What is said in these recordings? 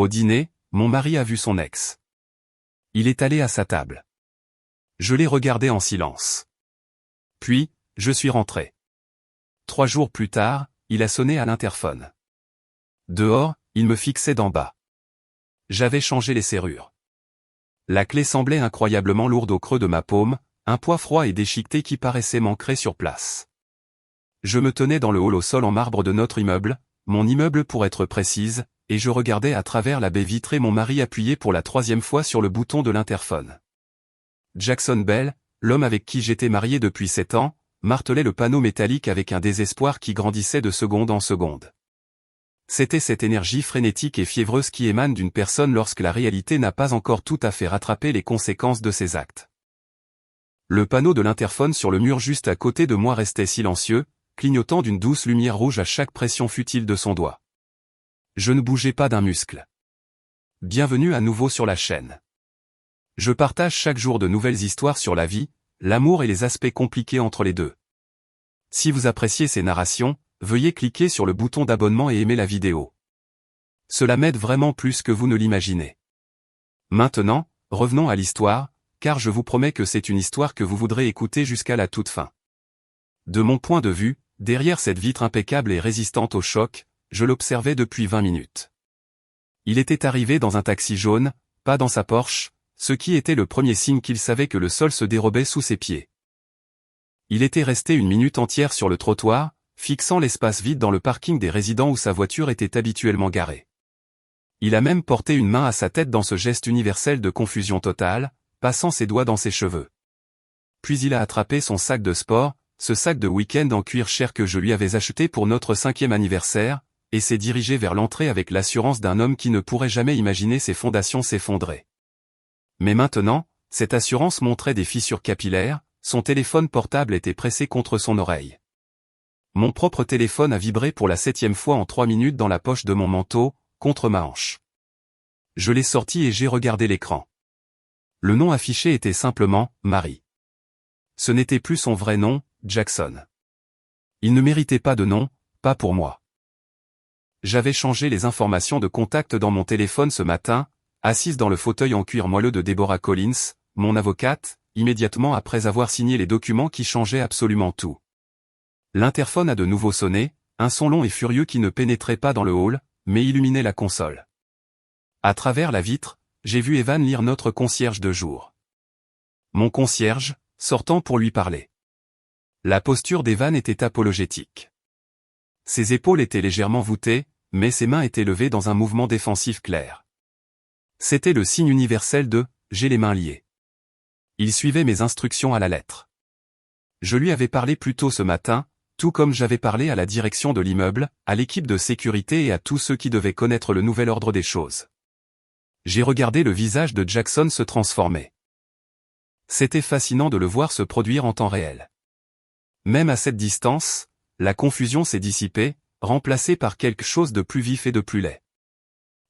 Au dîner, mon mari a vu son ex. Il est allé à sa table. Je l'ai regardé en silence. Puis, je suis rentré. 3 jours plus tard, il a sonné à l'interphone. Dehors, il me fixait d'en bas. J'avais changé les serrures. La clé semblait incroyablement lourde au creux de ma paume, un poids froid et déchiqueté qui paraissait m'ancrer sur place. Je me tenais dans le hall au sol en marbre de notre immeuble, mon immeuble pour être précise, et je regardais à travers la baie vitrée mon mari appuyé pour la 3e fois sur le bouton de l'interphone. Jackson Bell, l'homme avec qui j'étais marié depuis 7 ans, martelait le panneau métallique avec un désespoir qui grandissait de seconde en seconde. C'était cette énergie frénétique et fiévreuse qui émane d'une personne lorsque la réalité n'a pas encore tout à fait rattrapé les conséquences de ses actes. Le panneau de l'interphone sur le mur juste à côté de moi restait silencieux, clignotant d'une douce lumière rouge à chaque pression futile de son doigt. Je ne bougeais pas d'un muscle. Bienvenue à nouveau sur la chaîne. Je partage chaque jour de nouvelles histoires sur la vie, l'amour et les aspects compliqués entre les deux. Si vous appréciez ces narrations, veuillez cliquer sur le bouton d'abonnement et aimer la vidéo. Cela m'aide vraiment plus que vous ne l'imaginez. Maintenant, revenons à l'histoire, car je vous promets que c'est une histoire que vous voudrez écouter jusqu'à la toute fin. De mon point de vue, derrière cette vitre impeccable et résistante au choc, je l'observais depuis 20 minutes. Il était arrivé dans un taxi jaune, pas dans sa Porsche, ce qui était le premier signe qu'il savait que le sol se dérobait sous ses pieds. Il était resté 1 minute entière sur le trottoir, fixant l'espace vide dans le parking des résidents où sa voiture était habituellement garée. Il a même porté une main à sa tête dans ce geste universel de confusion totale, passant ses doigts dans ses cheveux. Puis il a attrapé son sac de sport, ce sac de week-end en cuir cher que je lui avais acheté pour notre 5e anniversaire, et s'est dirigé vers l'entrée avec l'assurance d'un homme qui ne pourrait jamais imaginer ses fondations s'effondrer. Mais maintenant, cette assurance montrait des fissures capillaires, son téléphone portable était pressé contre son oreille. Mon propre téléphone a vibré pour la 7e fois en 3 minutes dans la poche de mon manteau, contre ma hanche. Je l'ai sorti et j'ai regardé l'écran. Le nom affiché était simplement « Marie ». Ce n'était plus son vrai nom, Jackson. Il ne méritait pas de nom, pas pour moi. J'avais changé les informations de contact dans mon téléphone ce matin, assise dans le fauteuil en cuir moelleux de Deborah Collins, mon avocate, immédiatement après avoir signé les documents qui changeaient absolument tout. L'interphone a de nouveau sonné, un son long et furieux qui ne pénétrait pas dans le hall, mais illuminait la console. À travers la vitre, j'ai vu Evan lire notre concierge de jour. Mon concierge, sortant pour lui parler. La posture d'Evan était apologétique. Ses épaules étaient légèrement voûtées, mais ses mains étaient levées dans un mouvement défensif clair. C'était le signe universel de « j'ai les mains liées ». Il suivait mes instructions à la lettre. Je lui avais parlé plus tôt ce matin, tout comme j'avais parlé à la direction de l'immeuble, à l'équipe de sécurité et à tous ceux qui devaient connaître le nouvel ordre des choses. J'ai regardé le visage de Jackson se transformer. C'était fascinant de le voir se produire en temps réel. Même à cette distance, la confusion s'est dissipée, remplacée par quelque chose de plus vif et de plus laid.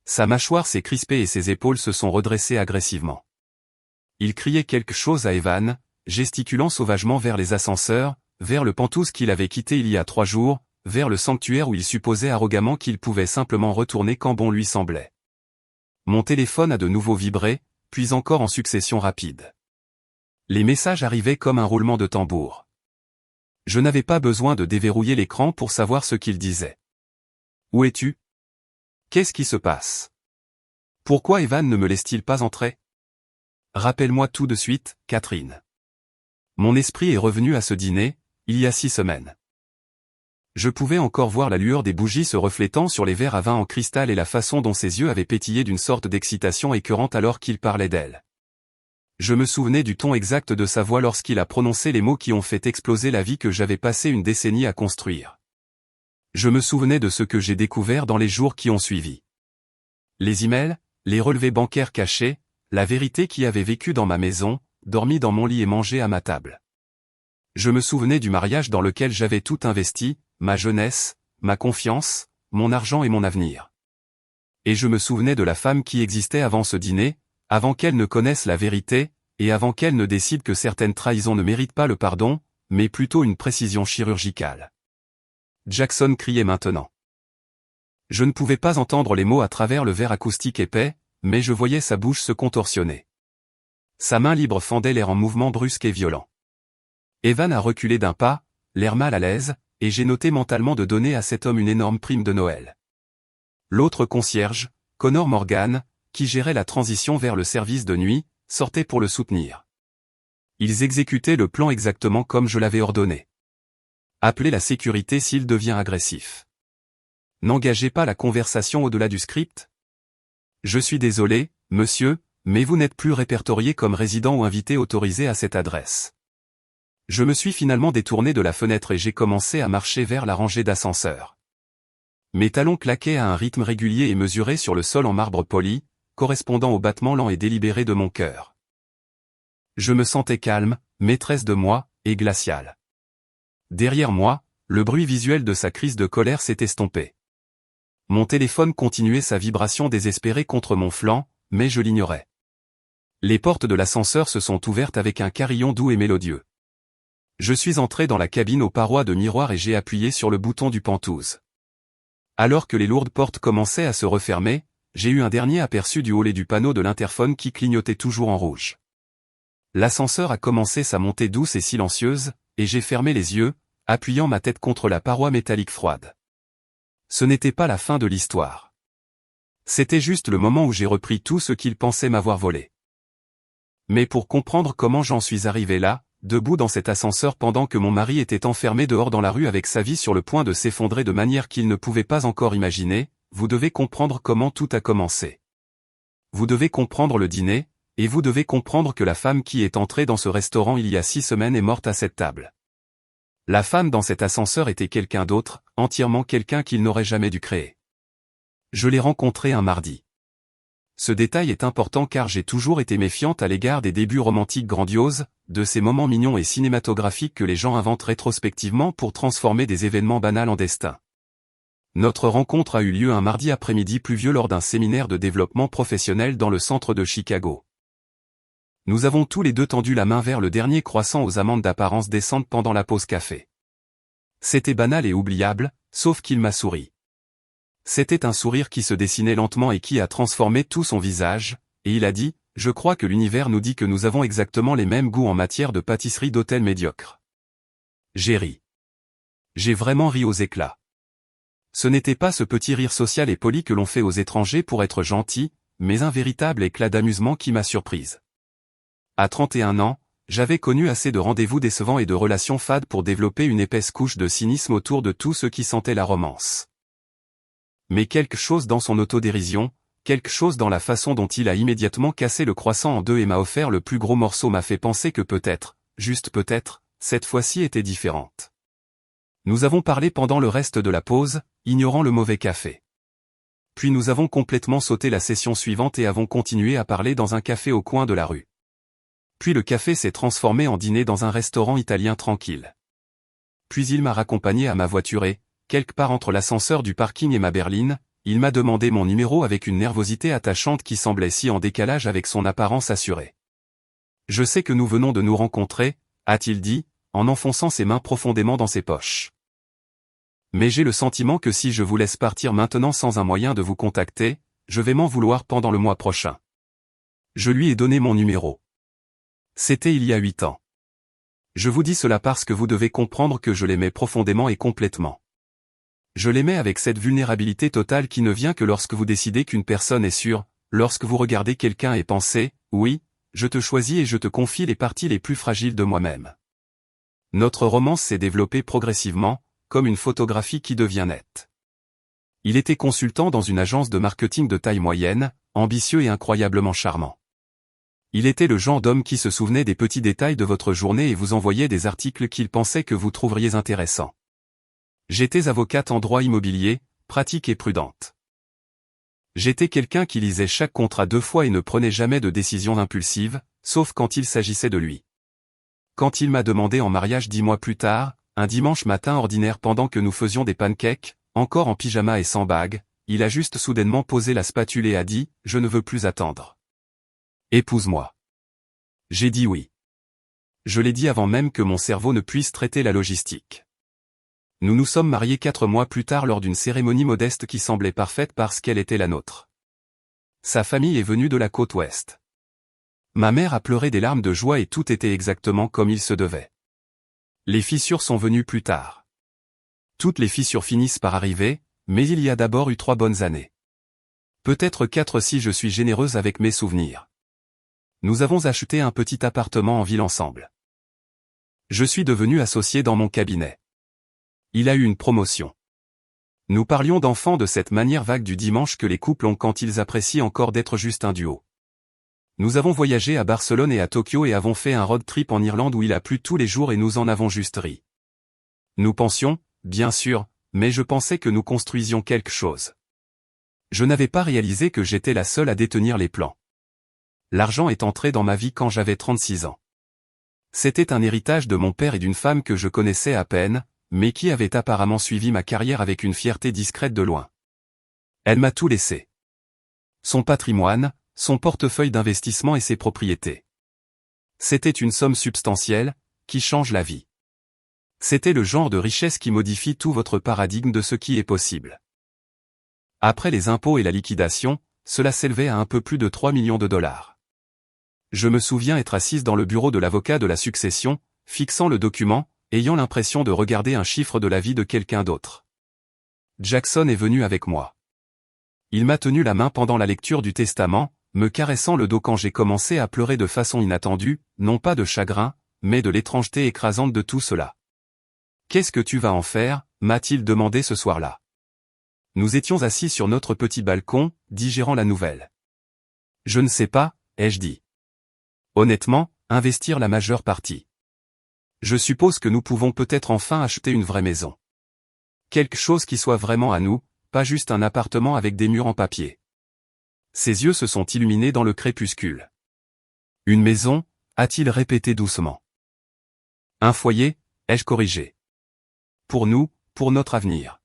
Sa mâchoire s'est crispée et ses épaules se sont redressées agressivement. Il criait quelque chose à Evan, gesticulant sauvagement vers les ascenseurs, vers le Penthouse qu'il avait quitté il y a 3 jours, vers le sanctuaire où il supposait arrogamment qu'il pouvait simplement retourner quand bon lui semblait. Mon téléphone a de nouveau vibré, puis encore en succession rapide. Les messages arrivaient comme un roulement de tambour. Je n'avais pas besoin de déverrouiller l'écran pour savoir ce qu'il disait. Où es-tu? Qu'est-ce qui se passe? Pourquoi Evan ne me laisse-t-il pas entrer? Rappelle-moi tout de suite, Catherine. Mon esprit est revenu à ce dîner, il y a 6 semaines. Je pouvais encore voir la lueur des bougies se reflétant sur les verres à vin en cristal et la façon dont ses yeux avaient pétillé d'une sorte d'excitation écœurante alors qu'il parlait d'elle. Je me souvenais du ton exact de sa voix lorsqu'il a prononcé les mots qui ont fait exploser la vie que j'avais passé une décennie à construire. Je me souvenais de ce que j'ai découvert dans les jours qui ont suivi. Les emails, les relevés bancaires cachés, la vérité qui avait vécu dans ma maison, dormi dans mon lit et mangé à ma table. Je me souvenais du mariage dans lequel j'avais tout investi, ma jeunesse, ma confiance, mon argent et mon avenir. Et je me souvenais de la femme qui existait avant ce dîner, avant qu'elle ne connaisse la vérité, et avant qu'elle ne décide que certaines trahisons ne méritent pas le pardon, mais plutôt une précision chirurgicale. Jackson criait maintenant. Je ne pouvais pas entendre les mots à travers le verre acoustique épais, mais je voyais sa bouche se contorsionner. Sa main libre fendait l'air en mouvements brusques et violents. Evan a reculé d'un pas, l'air mal à l'aise, et j'ai noté mentalement de donner à cet homme une énorme prime de Noël. L'autre concierge, Connor Morgan, qui gérait la transition vers le service de nuit, sortait pour le soutenir. Ils exécutaient le plan exactement comme je l'avais ordonné. Appelez la sécurité s'il devient agressif. N'engagez pas la conversation au-delà du script. Je suis désolé, monsieur, mais vous n'êtes plus répertorié comme résident ou invité autorisé à cette adresse. Je me suis finalement détourné de la fenêtre et j'ai commencé à marcher vers la rangée d'ascenseurs. Mes talons claquaient à un rythme régulier et mesuré sur le sol en marbre poli, correspondant au battement lent et délibéré de mon cœur. Je me sentais calme, maîtresse de moi, et glaciale. Derrière moi, le bruit visuel de sa crise de colère s'est estompé. Mon téléphone continuait sa vibration désespérée contre mon flanc, mais je l'ignorais. Les portes de l'ascenseur se sont ouvertes avec un carillon doux et mélodieux. Je suis entré dans la cabine aux parois de miroir et j'ai appuyé sur le bouton du pentouse. Alors que les lourdes portes commençaient à se refermer, j'ai eu un dernier aperçu du hollet du panneau de l'interphone qui clignotait toujours en rouge. L'ascenseur a commencé sa montée douce et silencieuse, et j'ai fermé les yeux, appuyant ma tête contre la paroi métallique froide. Ce n'était pas la fin de l'histoire. C'était juste le moment où j'ai repris tout ce qu'il pensait m'avoir volé. Mais pour comprendre comment j'en suis arrivé là, debout dans cet ascenseur pendant que mon mari était enfermé dehors dans la rue avec sa vie sur le point de s'effondrer de manière qu'il ne pouvait pas encore imaginer, vous devez comprendre comment tout a commencé. Vous devez comprendre le dîner, et vous devez comprendre que la femme qui est entrée dans ce restaurant il y a 6 semaines est morte à cette table. La femme dans cet ascenseur était quelqu'un d'autre, entièrement quelqu'un qu'il n'aurait jamais dû créer. Je l'ai rencontrée un mardi. Ce détail est important car j'ai toujours été méfiante à l'égard des débuts romantiques grandioses, de ces moments mignons et cinématographiques que les gens inventent rétrospectivement pour transformer des événements banals en destin. Notre rencontre a eu lieu un mardi après-midi pluvieux lors d'un séminaire de développement professionnel dans le centre de Chicago. Nous avons tous les deux tendu la main vers le dernier croissant aux amandes d'apparence décente pendant la pause café. C'était banal et oubliable, sauf qu'il m'a souri. C'était un sourire qui se dessinait lentement et qui a transformé tout son visage, et il a dit, « Je crois que l'univers nous dit que nous avons exactement les mêmes goûts en matière de pâtisserie d'hôtel médiocre. » J'ai ri. J'ai vraiment ri aux éclats. Ce n'était pas ce petit rire social et poli que l'on fait aux étrangers pour être gentil, mais un véritable éclat d'amusement qui m'a surprise. À 31 ans, j'avais connu assez de rendez-vous décevants et de relations fades pour développer une épaisse couche de cynisme autour de tout ce qui sentait la romance. Mais quelque chose dans son autodérision, quelque chose dans la façon dont il a immédiatement cassé le croissant en deux et m'a offert le plus gros morceau m'a fait penser que peut-être, juste peut-être, cette fois-ci était différente. Nous avons parlé pendant le reste de la pause, ignorant le mauvais café. Puis nous avons complètement sauté la session suivante et avons continué à parler dans un café au coin de la rue. Puis le café s'est transformé en dîner dans un restaurant italien tranquille. Puis il m'a raccompagné à ma voiture et, quelque part entre l'ascenseur du parking et ma berline, il m'a demandé mon numéro avec une nervosité attachante qui semblait si en décalage avec son apparence assurée. « Je sais que nous venons de nous rencontrer », a-t-il dit, en enfonçant ses mains profondément dans ses poches. « Mais j'ai le sentiment que si je vous laisse partir maintenant sans un moyen de vous contacter, je vais m'en vouloir pendant le mois prochain. » Je lui ai donné mon numéro. C'était il y a 8 ans. Je vous dis cela parce que vous devez comprendre que je l'aimais profondément et complètement. Je l'aimais avec cette vulnérabilité totale qui ne vient que lorsque vous décidez qu'une personne est sûre, lorsque vous regardez quelqu'un et pensez, oui, je te choisis et je te confie les parties les plus fragiles de moi-même. Notre romance s'est développée progressivement, comme une photographie qui devient nette. Il était consultant dans une agence de marketing de taille moyenne, ambitieux et incroyablement charmant. Il était le genre d'homme qui se souvenait des petits détails de votre journée et vous envoyait des articles qu'il pensait que vous trouveriez intéressants. J'étais avocate en droit immobilier, pratique et prudente. J'étais quelqu'un qui lisait chaque contrat 2 fois et ne prenait jamais de décisions impulsives, sauf quand il s'agissait de lui. Quand il m'a demandé en mariage 10 mois plus tard, un dimanche matin ordinaire pendant que nous faisions des pancakes, encore en pyjama et sans bague, il a juste soudainement posé la spatule et a dit « Je ne veux plus attendre. Épouse-moi. » J'ai dit oui. Je l'ai dit avant même que mon cerveau ne puisse traiter la logistique. Nous nous sommes mariés 4 mois plus tard lors d'une cérémonie modeste qui semblait parfaite parce qu'elle était la nôtre. Sa famille est venue de la côte ouest. Ma mère a pleuré des larmes de joie et tout était exactement comme il se devait. Les fissures sont venues plus tard. Toutes les fissures finissent par arriver, mais il y a d'abord eu 3 bonnes années. Peut-être 4 si je suis généreuse avec mes souvenirs. Nous avons acheté un petit appartement en ville ensemble. Je suis devenu associé dans mon cabinet. Il a eu une promotion. Nous parlions d'enfants de cette manière vague du dimanche que les couples ont quand ils apprécient encore d'être juste un duo. Nous avons voyagé à Barcelone et à Tokyo et avons fait un road trip en Irlande où il a plu tous les jours et nous en avons juste ri. Nous pensions, bien sûr, mais je pensais que nous construisions quelque chose. Je n'avais pas réalisé que j'étais la seule à détenir les plans. L'argent est entré dans ma vie quand j'avais 36 ans. C'était un héritage de mon père et d'une femme que je connaissais à peine, mais qui avait apparemment suivi ma carrière avec une fierté discrète de loin. Elle m'a tout laissé. Son patrimoine, son portefeuille d'investissement et ses propriétés. C'était une somme substantielle, qui change la vie. C'était le genre de richesse qui modifie tout votre paradigme de ce qui est possible. Après les impôts et la liquidation, cela s'élevait à un peu plus de 3 millions de dollars. Je me souviens être assise dans le bureau de l'avocat de la succession, fixant le document, ayant l'impression de regarder un chiffre de la vie de quelqu'un d'autre. Jackson est venu avec moi. Il m'a tenu la main pendant la lecture du testament, me caressant le dos quand j'ai commencé à pleurer de façon inattendue, non pas de chagrin, mais de l'étrangeté écrasante de tout cela. « Qu'est-ce que tu vas en faire ?» m'a-t-il demandé ce soir-là. Nous étions assis sur notre petit balcon, digérant la nouvelle. « Je ne sais pas » ai-je dit. Honnêtement, investir la majeure partie. Je suppose que nous pouvons peut-être enfin acheter une vraie maison. Quelque chose qui soit vraiment à nous, pas juste un appartement avec des murs en papier. Ses yeux se sont illuminés dans le crépuscule. Une maison, a-t-il répété doucement. Un foyer, ai-je corrigé. Pour nous, pour notre avenir.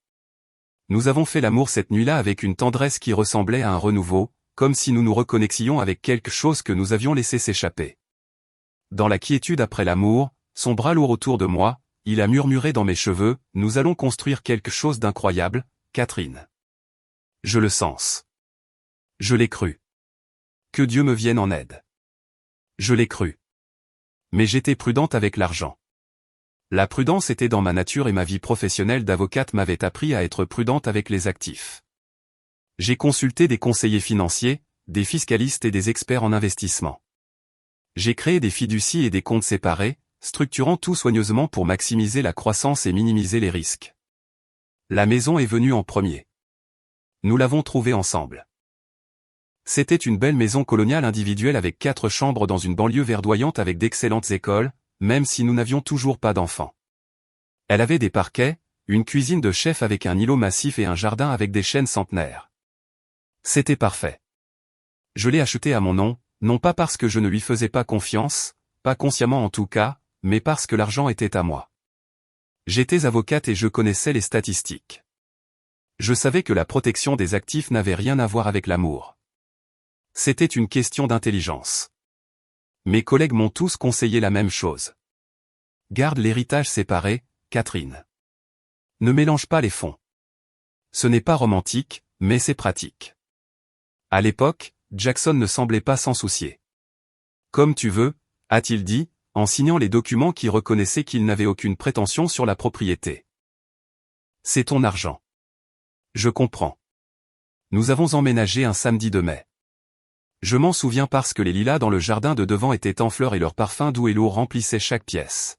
Nous avons fait l'amour cette nuit-là avec une tendresse qui ressemblait à un renouveau, comme si nous nous reconnexions avec quelque chose que nous avions laissé s'échapper. Dans la quiétude après l'amour, son bras lourd autour de moi, il a murmuré dans mes cheveux, « Nous allons construire quelque chose d'incroyable, Catherine. » Je le sens. Je l'ai cru. Que Dieu me vienne en aide. Je l'ai cru. Mais j'étais prudente avec l'argent. La prudence était dans ma nature et ma vie professionnelle d'avocate m'avait appris à être prudente avec les actifs. J'ai consulté des conseillers financiers, des fiscalistes et des experts en investissement. J'ai créé des fiducies et des comptes séparés, structurant tout soigneusement pour maximiser la croissance et minimiser les risques. La maison est venue en premier. Nous l'avons trouvée ensemble. C'était une belle maison coloniale individuelle avec 4 chambres dans une banlieue verdoyante avec d'excellentes écoles, même si nous n'avions toujours pas d'enfants. Elle avait des parquets, une cuisine de chef avec un îlot massif et un jardin avec des chênes centenaires. C'était parfait. Je l'ai achetée à mon nom, non pas parce que je ne lui faisais pas confiance, pas consciemment en tout cas, mais parce que l'argent était à moi. J'étais avocate et je connaissais les statistiques. Je savais que la protection des actifs n'avait rien à voir avec l'amour. C'était une question d'intelligence. Mes collègues m'ont tous conseillé la même chose. Garde l'héritage séparé, Catherine. Ne mélange pas les fonds. Ce n'est pas romantique, mais c'est pratique. À l'époque, Jackson ne semblait pas s'en soucier. Comme tu veux, a-t-il dit, en signant les documents qui reconnaissaient qu'il n'avait aucune prétention sur la propriété. C'est ton argent. Je comprends. Nous avons emménagé un samedi de mai. Je m'en souviens parce que les lilas dans le jardin de devant étaient en fleurs et leur parfum doux et lourd remplissait chaque pièce.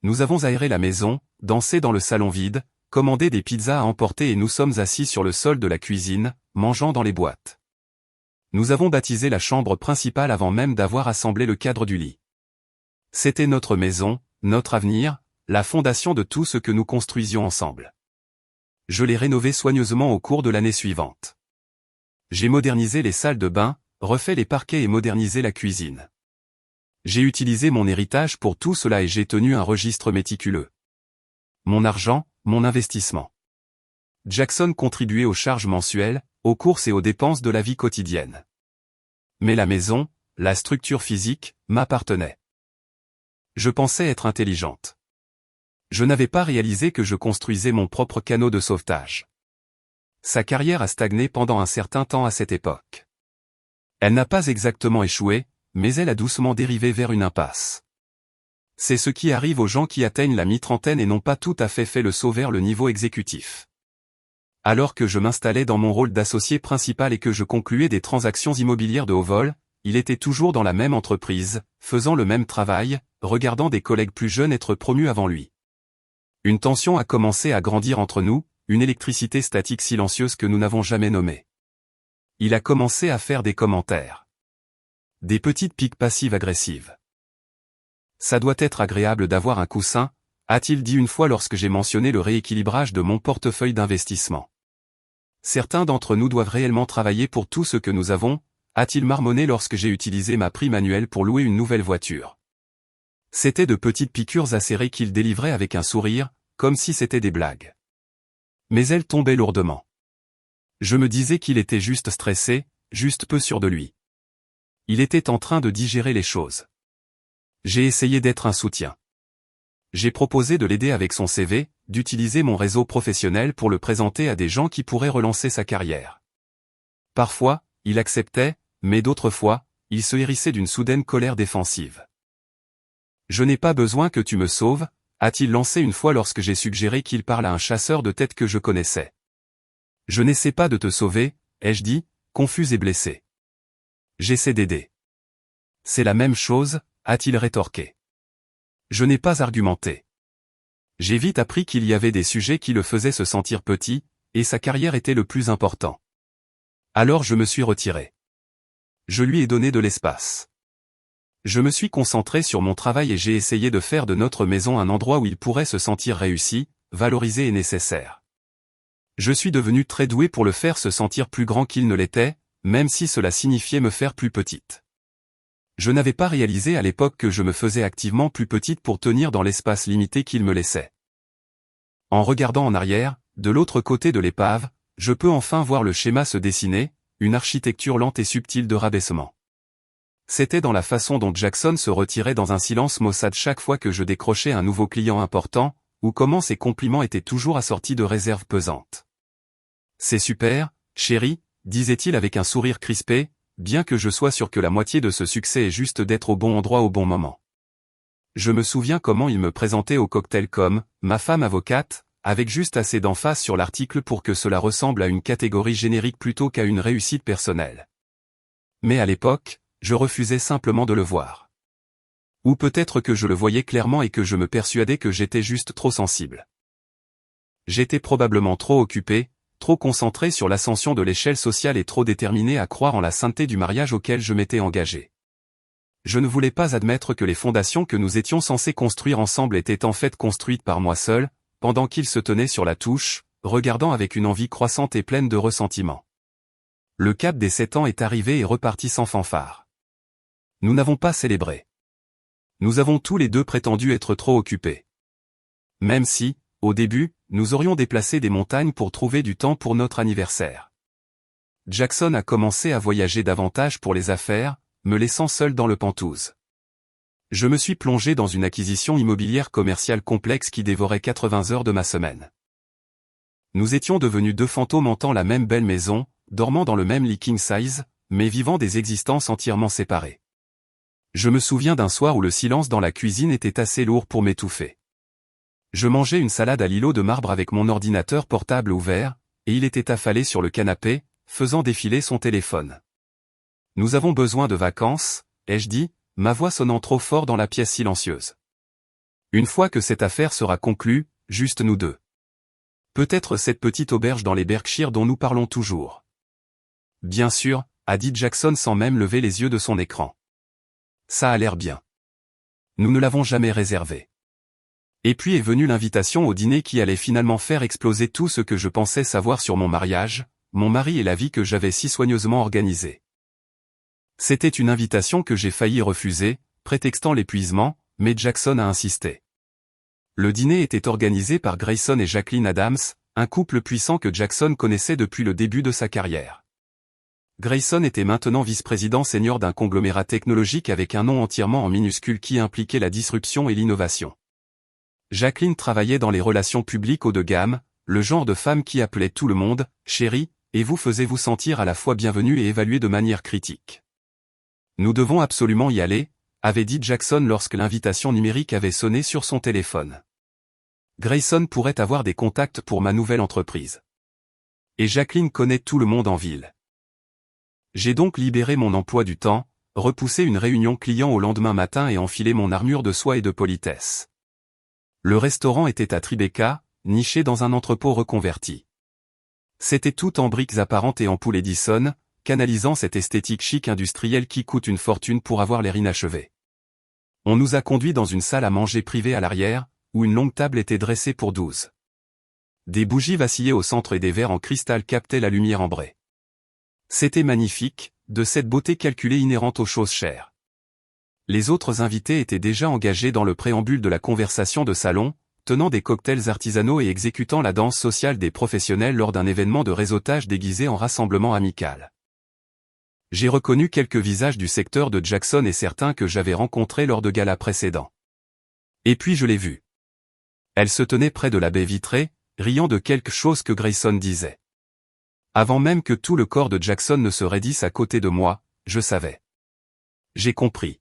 Nous avons aéré la maison, dansé dans le salon vide, commandé des pizzas à emporter et nous sommes assis sur le sol de la cuisine, mangeant dans les boîtes. Nous avons baptisé la chambre principale avant même d'avoir assemblé le cadre du lit. C'était notre maison, notre avenir, la fondation de tout ce que nous construisions ensemble. Je l'ai rénovée soigneusement au cours de l'année suivante. J'ai modernisé les salles de bain, refait les parquets et modernisé la cuisine. J'ai utilisé mon héritage pour tout cela et j'ai tenu un registre méticuleux. Mon argent, mon investissement. Jackson contribuait aux charges mensuelles, aux courses et aux dépenses de la vie quotidienne. Mais la maison, la structure physique, m'appartenait. Je pensais être intelligente. Je n'avais pas réalisé que je construisais mon propre canot de sauvetage. Sa carrière a stagné pendant un certain temps à cette époque. Elle n'a pas exactement échoué, mais elle a doucement dérivé vers une impasse. C'est ce qui arrive aux gens qui atteignent la mi-trentaine et n'ont pas tout à fait fait le saut vers le niveau exécutif. Alors que je m'installais dans mon rôle d'associé principal et que je concluais des transactions immobilières de haut vol, il était toujours dans la même entreprise, faisant le même travail, regardant des collègues plus jeunes être promus avant lui. Une tension a commencé à grandir entre nous, une électricité statique silencieuse que nous n'avons jamais nommée. Il a commencé à faire des commentaires. Des petites piques passives-agressives. Ça doit être agréable d'avoir un coussin, a-t-il dit une fois lorsque j'ai mentionné le rééquilibrage de mon portefeuille d'investissement. Certains d'entre nous doivent réellement travailler pour tout ce que nous avons, a-t-il marmonné lorsque j'ai utilisé ma prime annuelle pour louer une nouvelle voiture. C'était de petites piqûres acérées qu'il délivrait avec un sourire, comme si c'était des blagues. Mais elles tombaient lourdement. Je me disais qu'il était juste stressé, juste peu sûr de lui. Il était en train de digérer les choses. J'ai essayé d'être un soutien. J'ai proposé de l'aider avec son CV, d'utiliser mon réseau professionnel pour le présenter à des gens qui pourraient relancer sa carrière. Parfois, il acceptait, mais d'autres fois, il se hérissait d'une soudaine colère défensive. « Je n'ai pas besoin que tu me sauves », a-t-il lancé une fois lorsque j'ai suggéré qu'il parle à un chasseur de tête que je connaissais. « Je n'essaie pas de te sauver », ai-je dit, confus et blessé. « J'essaie d'aider. »« C'est la même chose », a-t-il rétorqué. Je n'ai pas argumenté. J'ai vite appris qu'il y avait des sujets qui le faisaient se sentir petit, et sa carrière était le plus important. Alors je me suis retiré. Je lui ai donné de l'espace. Je me suis concentré sur mon travail et j'ai essayé de faire de notre maison un endroit où il pourrait se sentir réussi, valorisé et nécessaire. Je suis devenu très doué pour le faire se sentir plus grand qu'il ne l'était, même si cela signifiait me faire plus petite. Je n'avais pas réalisé à l'époque que je me faisais activement plus petite pour tenir dans l'espace limité qu'il me laissait. En regardant en arrière, de l'autre côté de l'épave, je peux enfin voir le schéma se dessiner, une architecture lente et subtile de rabaissement. C'était dans la façon dont Jackson se retirait dans un silence maussade chaque fois que je décrochais un nouveau client important, ou comment ses compliments étaient toujours assortis de réserves pesantes. « C'est super, chérie », disait-il avec un sourire crispé, bien que je sois sûr que la moitié de ce succès est juste d'être au bon endroit au bon moment. Je me souviens comment il me présentait au cocktail comme « ma femme avocate », avec juste assez d'emphase sur l'article pour que cela ressemble à une catégorie générique plutôt qu'à une réussite personnelle. Mais à l'époque, je refusais simplement de le voir. Ou peut-être que je le voyais clairement et que je me persuadais que j'étais juste trop sensible. J'étais probablement trop occupé, trop concentré sur l'ascension de l'échelle sociale et trop déterminé à croire en la sainteté du mariage auquel je m'étais engagé. Je ne voulais pas admettre que les fondations que nous étions censés construire ensemble étaient en fait construites par moi seul, pendant qu'il se tenait sur la touche, regardant avec une envie croissante et pleine de ressentiment. Le cap des 7 ans est arrivé et reparti sans fanfare. Nous n'avons pas célébré. Nous avons tous les deux prétendu être trop occupés. Même si, au début, nous aurions déplacé des montagnes pour trouver du temps pour notre anniversaire. Jackson a commencé à voyager davantage pour les affaires, me laissant seul dans le Penthouse. Je me suis plongé dans une acquisition immobilière commerciale complexe qui dévorait 80 heures de ma semaine. Nous étions devenus deux fantômes hantant la même belle maison, dormant dans le même lit king size, mais vivant des existences entièrement séparées. Je me souviens d'un soir où le silence dans la cuisine était assez lourd pour m'étouffer. Je mangeais une salade à l'îlot de marbre avec mon ordinateur portable ouvert, et il était affalé sur le canapé, faisant défiler son téléphone. « Nous avons besoin de vacances », ai-je dit, ma voix sonnant trop fort dans la pièce silencieuse. Une fois que cette affaire sera conclue, juste nous deux. Peut-être cette petite auberge dans les Berkshires dont nous parlons toujours. Bien sûr, a dit Jackson sans même lever les yeux de son écran. Ça a l'air bien. Nous ne l'avons jamais réservé. Et puis est venue l'invitation au dîner qui allait finalement faire exploser tout ce que je pensais savoir sur mon mariage, mon mari et la vie que j'avais si soigneusement organisée. C'était une invitation que j'ai failli refuser, prétextant l'épuisement, mais Jackson a insisté. Le dîner était organisé par Grayson et Jacqueline Adams, un couple puissant que Jackson connaissait depuis le début de sa carrière. Grayson était maintenant vice-président senior d'un conglomérat technologique avec un nom entièrement en minuscule qui impliquait la disruption et l'innovation. Jacqueline travaillait dans les relations publiques haut de gamme, le genre de femme qui appelait tout le monde « chérie » et vous faisait vous sentir à la fois bienvenue et évaluée de manière critique. Nous devons absolument y aller, avait dit Jackson lorsque l'invitation numérique avait sonné sur son téléphone. Grayson pourrait avoir des contacts pour ma nouvelle entreprise. Et Jacqueline connaît tout le monde en ville. J'ai donc libéré mon emploi du temps, repoussé une réunion client au lendemain matin et enfilé mon armure de soie et de politesse. Le restaurant était à Tribeca, niché dans un entrepôt reconverti. C'était tout en briques apparentes et ampoules Edison, canalisant cette esthétique chic industrielle qui coûte une fortune pour avoir l'air inachevé. On nous a conduits dans une salle à manger privée à l'arrière, où une longue table était dressée pour 12. Des bougies vacillaient au centre et des verres en cristal captaient la lumière ambrée. C'était magnifique, de cette beauté calculée inhérente aux choses chères. Les autres invités étaient déjà engagés dans le préambule de la conversation de salon, tenant des cocktails artisanaux et exécutant la danse sociale des professionnels lors d'un événement de réseautage déguisé en rassemblement amical. J'ai reconnu quelques visages du secteur de Jackson et certains que j'avais rencontrés lors de galas précédents. Et puis je l'ai vue. Elle se tenait près de la baie vitrée, riant de quelque chose que Grayson disait. Avant même que tout le corps de Jackson ne se raidisse à côté de moi, je savais. J'ai compris.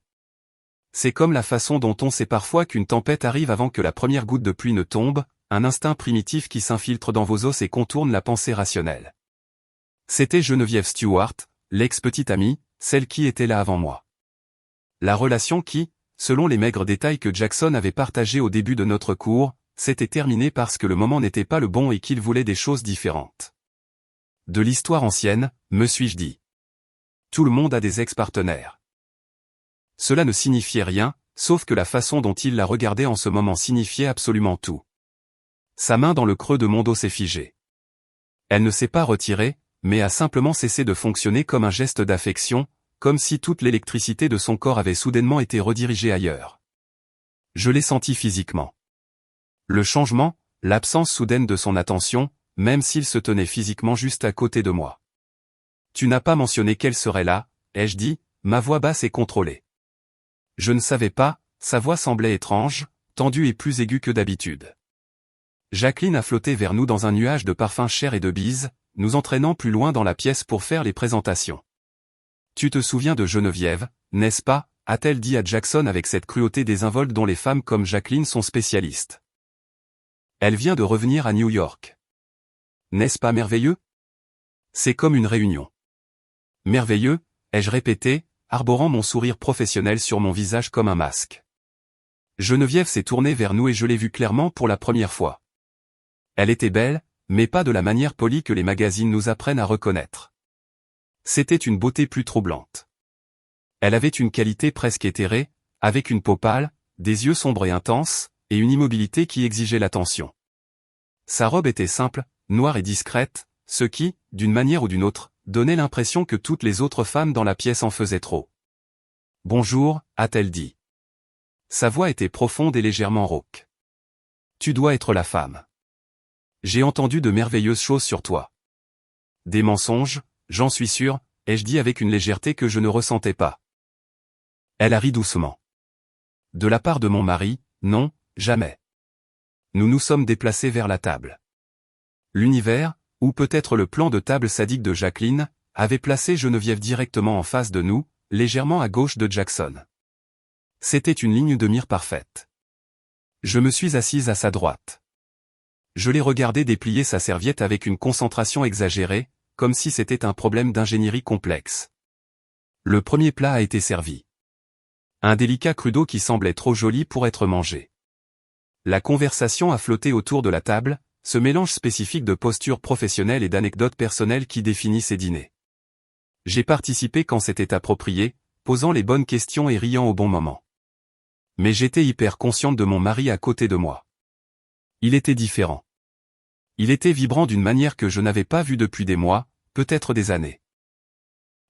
C'est comme la façon dont on sait parfois qu'une tempête arrive avant que la première goutte de pluie ne tombe, un instinct primitif qui s'infiltre dans vos os et contourne la pensée rationnelle. C'était Geneviève Stewart, l'ex-petite amie, celle qui était là avant moi. La relation qui, selon les maigres détails que Jackson avait partagés au début de notre cours, s'était terminée parce que le moment n'était pas le bon et qu'il voulait des choses différentes. De l'histoire ancienne, me suis-je dit. Tout le monde a des ex-partenaires. Cela ne signifiait rien, sauf que la façon dont il la regardait en ce moment signifiait absolument tout. Sa main dans le creux de mon dos s'est figée. Elle ne s'est pas retirée, mais a simplement cessé de fonctionner comme un geste d'affection, comme si toute l'électricité de son corps avait soudainement été redirigée ailleurs. Je l'ai senti physiquement. Le changement, l'absence soudaine de son attention, même s'il se tenait physiquement juste à côté de moi. Tu n'as pas mentionné qu'elle serait là, ai-je dit, ma voix basse et contrôlée. Je ne savais pas, sa voix semblait étrange, tendue et plus aiguë que d'habitude. Jacqueline a flotté vers nous dans un nuage de parfums chers et de bises, nous entraînant plus loin dans la pièce pour faire les présentations. Tu te souviens de Geneviève, n'est-ce pas, a-t-elle dit à Jackson avec cette cruauté désinvolte dont les femmes comme Jacqueline sont spécialistes. Elle vient de revenir à New York. N'est-ce pas merveilleux? C'est comme une réunion. Merveilleux, ai-je répété, arborant mon sourire professionnel sur mon visage comme un masque. Geneviève s'est tournée vers nous et je l'ai vue clairement pour la première fois. Elle était belle, mais pas de la manière polie que les magazines nous apprennent à reconnaître. C'était une beauté plus troublante. Elle avait une qualité presque éthérée, avec une peau pâle, des yeux sombres et intenses, et une immobilité qui exigeait l'attention. Sa robe était simple, noire et discrète, ce qui, d'une manière ou d'une autre, donnait l'impression que toutes les autres femmes dans la pièce en faisaient trop. « Bonjour », a-t-elle dit. Sa voix était profonde et légèrement rauque. « Tu dois être la femme. J'ai entendu de merveilleuses choses sur toi. » Des mensonges, j'en suis sûr, ai-je dit avec une légèreté que je ne ressentais pas. Elle a ri doucement. De la part de mon mari, non, jamais. Nous nous sommes déplacés vers la table. L'univers, ou peut-être le plan de table sadique de Jacqueline, avait placé Geneviève directement en face de nous, légèrement à gauche de Jackson. C'était une ligne de mire parfaite. Je me suis assise à sa droite. Je l'ai regardé déplier sa serviette avec une concentration exagérée, comme si c'était un problème d'ingénierie complexe. Le premier plat a été servi. Un délicat cru d'eau qui semblait trop joli pour être mangé. La conversation a flotté autour de la table, ce mélange spécifique de postures professionnelles et d'anecdotes personnelles qui définit ces dîners. J'ai participé quand c'était approprié, posant les bonnes questions et riant au bon moment. Mais j'étais hyper consciente de mon mari à côté de moi. Il était différent. Il était vibrant d'une manière que je n'avais pas vue depuis des mois, peut-être des années.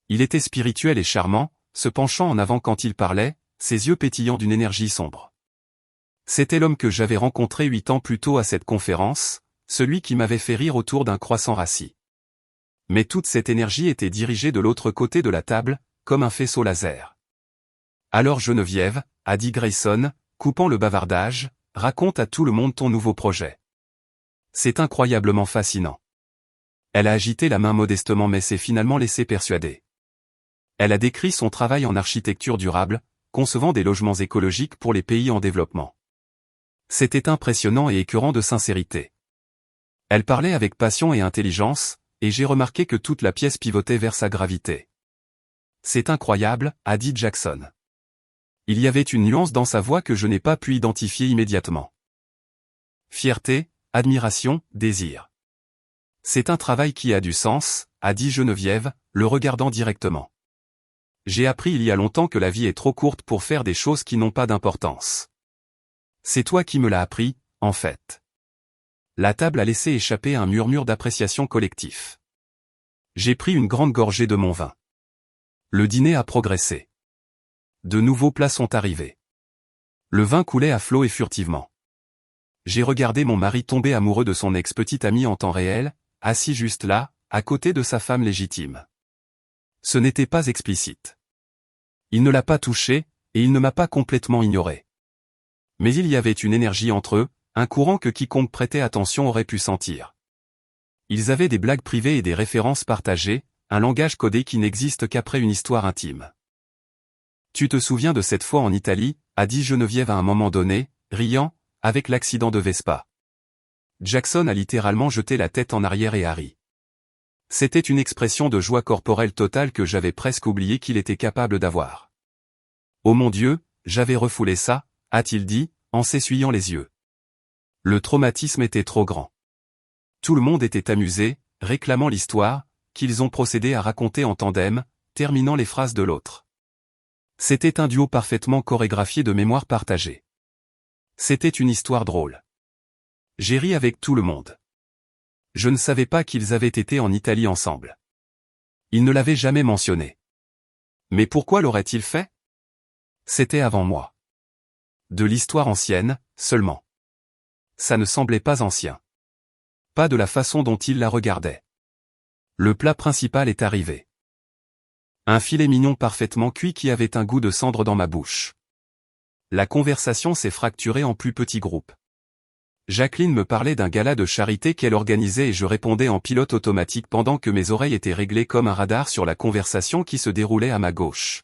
Il était spirituel et charmant, se penchant en avant quand il parlait, ses yeux pétillants d'une énergie sombre. C'était l'homme que j'avais rencontré 8 ans plus tôt à cette conférence, celui qui m'avait fait rire autour d'un croissant rassis. Mais toute cette énergie était dirigée de l'autre côté de la table, comme un faisceau laser. Alors Geneviève, a dit Grayson, coupant le bavardage, raconte à tout le monde ton nouveau projet. C'est incroyablement fascinant. Elle a agité la main modestement mais s'est finalement laissée persuader. Elle a décrit son travail en architecture durable, concevant des logements écologiques pour les pays en développement. C'était impressionnant et écœurant de sincérité. Elle parlait avec passion et intelligence, et j'ai remarqué que toute la pièce pivotait vers sa gravité. C'est incroyable, a dit Jackson. Il y avait une nuance dans sa voix que je n'ai pas pu identifier immédiatement. Fierté, admiration, désir. C'est un travail qui a du sens, a dit Geneviève, le regardant directement. J'ai appris il y a longtemps que la vie est trop courte pour faire des choses qui n'ont pas d'importance. C'est toi qui me l'as appris, en fait. La table a laissé échapper un murmure d'appréciation collectif. J'ai pris une grande gorgée de mon vin. Le dîner a progressé. De nouveaux plats sont arrivés. Le vin coulait à flots et furtivement. J'ai regardé mon mari tomber amoureux de son ex-petite amie en temps réel, assis juste là, à côté de sa femme légitime. Ce n'était pas explicite. Il ne l'a pas touché, et il ne m'a pas complètement ignoré. Mais il y avait une énergie entre eux, un courant que quiconque prêtait attention aurait pu sentir. Ils avaient des blagues privées et des références partagées, un langage codé qui n'existe qu'après une histoire intime. Tu te souviens de cette fois en Italie, a dit Geneviève à un moment donné, riant, avec l'accident de Vespa. Jackson a littéralement jeté la tête en arrière et a ri. C'était une expression de joie corporelle totale que j'avais presque oublié qu'il était capable d'avoir. Oh mon Dieu, j'avais refoulé ça, a-t-il dit, en s'essuyant les yeux. Le traumatisme était trop grand. Tout le monde était amusé, réclamant l'histoire, qu'ils ont procédé à raconter en tandem, terminant les phrases de l'autre. C'était un duo parfaitement chorégraphié de mémoire partagée. C'était une histoire drôle. J'ai ri avec tout le monde. Je ne savais pas qu'ils avaient été en Italie ensemble. Ils ne l'avaient jamais mentionné. Mais pourquoi l'aurait-il fait? C'était avant moi. De l'histoire ancienne, seulement. Ça ne semblait pas ancien. Pas de la façon dont il la regardait. Le plat principal est arrivé. Un filet mignon parfaitement cuit qui avait un goût de cendre dans ma bouche. La conversation s'est fracturée en plus petits groupes. Jacqueline me parlait d'un gala de charité qu'elle organisait et je répondais en pilote automatique pendant que mes oreilles étaient réglées comme un radar sur la conversation qui se déroulait à ma gauche.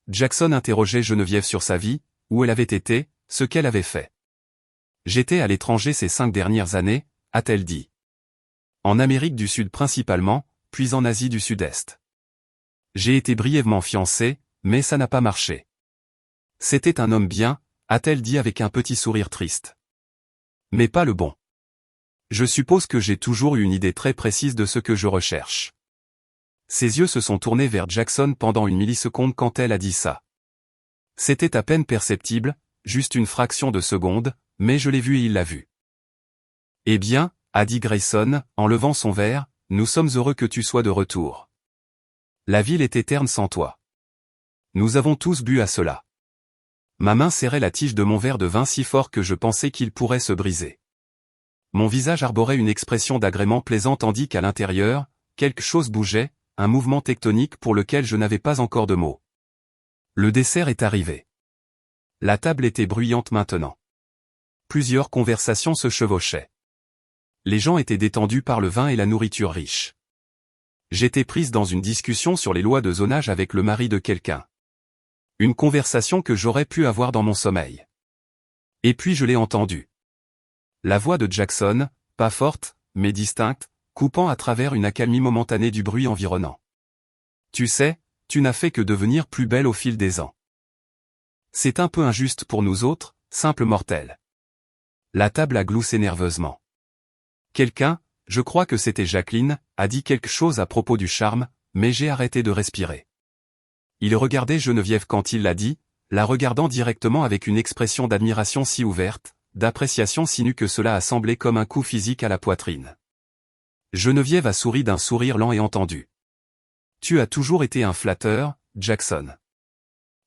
Jackson interrogeait Geneviève sur sa vie, où elle avait été, ce qu'elle avait fait. J'étais à l'étranger ces 5 dernières années, a-t-elle dit. En Amérique du Sud principalement, puis en Asie du Sud-Est. J'ai été brièvement fiancé, mais ça n'a pas marché. C'était un homme bien, a-t-elle dit avec un petit sourire triste. Mais pas le bon. Je suppose que j'ai toujours eu une idée très précise de ce que je recherche. Ses yeux se sont tournés vers Jackson pendant une milliseconde quand elle a dit ça. C'était à peine perceptible, juste une fraction de seconde, mais je l'ai vu et il l'a vu. Eh bien, a dit Grayson, en levant son verre, nous sommes heureux que tu sois de retour. La ville était terne sans toi. Nous avons tous bu à cela. Ma main serrait la tige de mon verre de vin si fort que je pensais qu'il pourrait se briser. Mon visage arborait une expression d'agrément plaisant tandis qu'à l'intérieur, quelque chose bougeait, un mouvement tectonique pour lequel je n'avais pas encore de mots. Le dessert est arrivé. La table était bruyante maintenant. Plusieurs conversations se chevauchaient. Les gens étaient détendus par le vin et la nourriture riche. J'étais prise dans une discussion sur les lois de zonage avec le mari de quelqu'un. Une conversation que j'aurais pu avoir dans mon sommeil. Et puis je l'ai entendue. La voix de Jackson, pas forte, mais distincte, coupant à travers une accalmie momentanée du bruit environnant. Tu sais, tu n'as fait que devenir plus belle au fil des ans. C'est un peu injuste pour nous autres, simples mortels. La table a gloussé nerveusement. Quelqu'un, je crois que c'était Jacqueline, a dit quelque chose à propos du charme, mais j'ai arrêté de respirer. Il regardait Geneviève quand il l'a dit, la regardant directement avec une expression d'admiration si ouverte, d'appréciation si nue que cela a semblé comme un coup physique à la poitrine. Geneviève a souri d'un sourire lent et entendu. Tu as toujours été un flatteur, Jackson.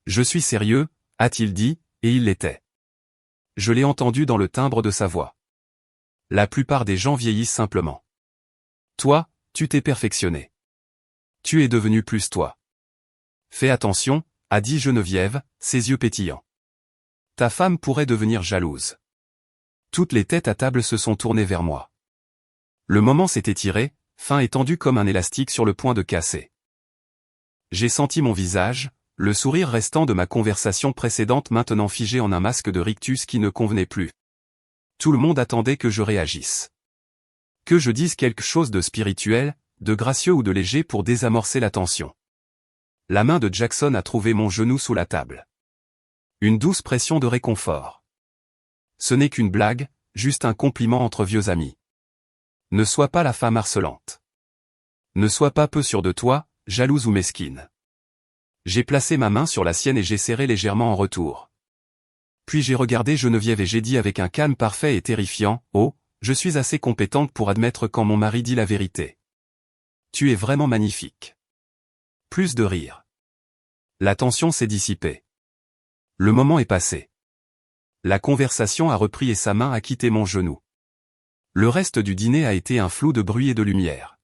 Je suis sérieux, a-t-il dit, et il l'était. Je l'ai entendu dans le timbre de sa voix. La plupart des gens vieillissent simplement. Toi, tu t'es perfectionné. Tu es devenu plus toi. Fais attention, a dit Geneviève, ses yeux pétillants. Ta femme pourrait devenir jalouse. Toutes les têtes à table se sont tournées vers moi. Le moment s'est étiré, fin et tendu comme un élastique sur le point de casser. J'ai senti mon visage, le sourire restant de ma conversation précédente maintenant figé en un masque de rictus qui ne convenait plus. Tout le monde attendait que je réagisse. Que je dise quelque chose de spirituel, de gracieux ou de léger pour désamorcer la tension. La main de Jackson a trouvé mon genou sous la table. Une douce pression de réconfort. Ce n'est qu'une blague, juste un compliment entre vieux amis. Ne sois pas la femme harcelante. Ne sois pas peu sûre de toi, jalouse ou mesquine. J'ai placé ma main sur la sienne et j'ai serré légèrement en retour. Puis j'ai regardé Geneviève et j'ai dit avec un calme parfait et terrifiant, « Oh, je suis assez compétente pour admettre quand mon mari dit la vérité. Tu es vraiment magnifique. » Plus de rire. La tension s'est dissipée. Le moment est passé. La conversation a repris et sa main a quitté mon genou. Le reste du dîner a été un flou de bruit et de lumière.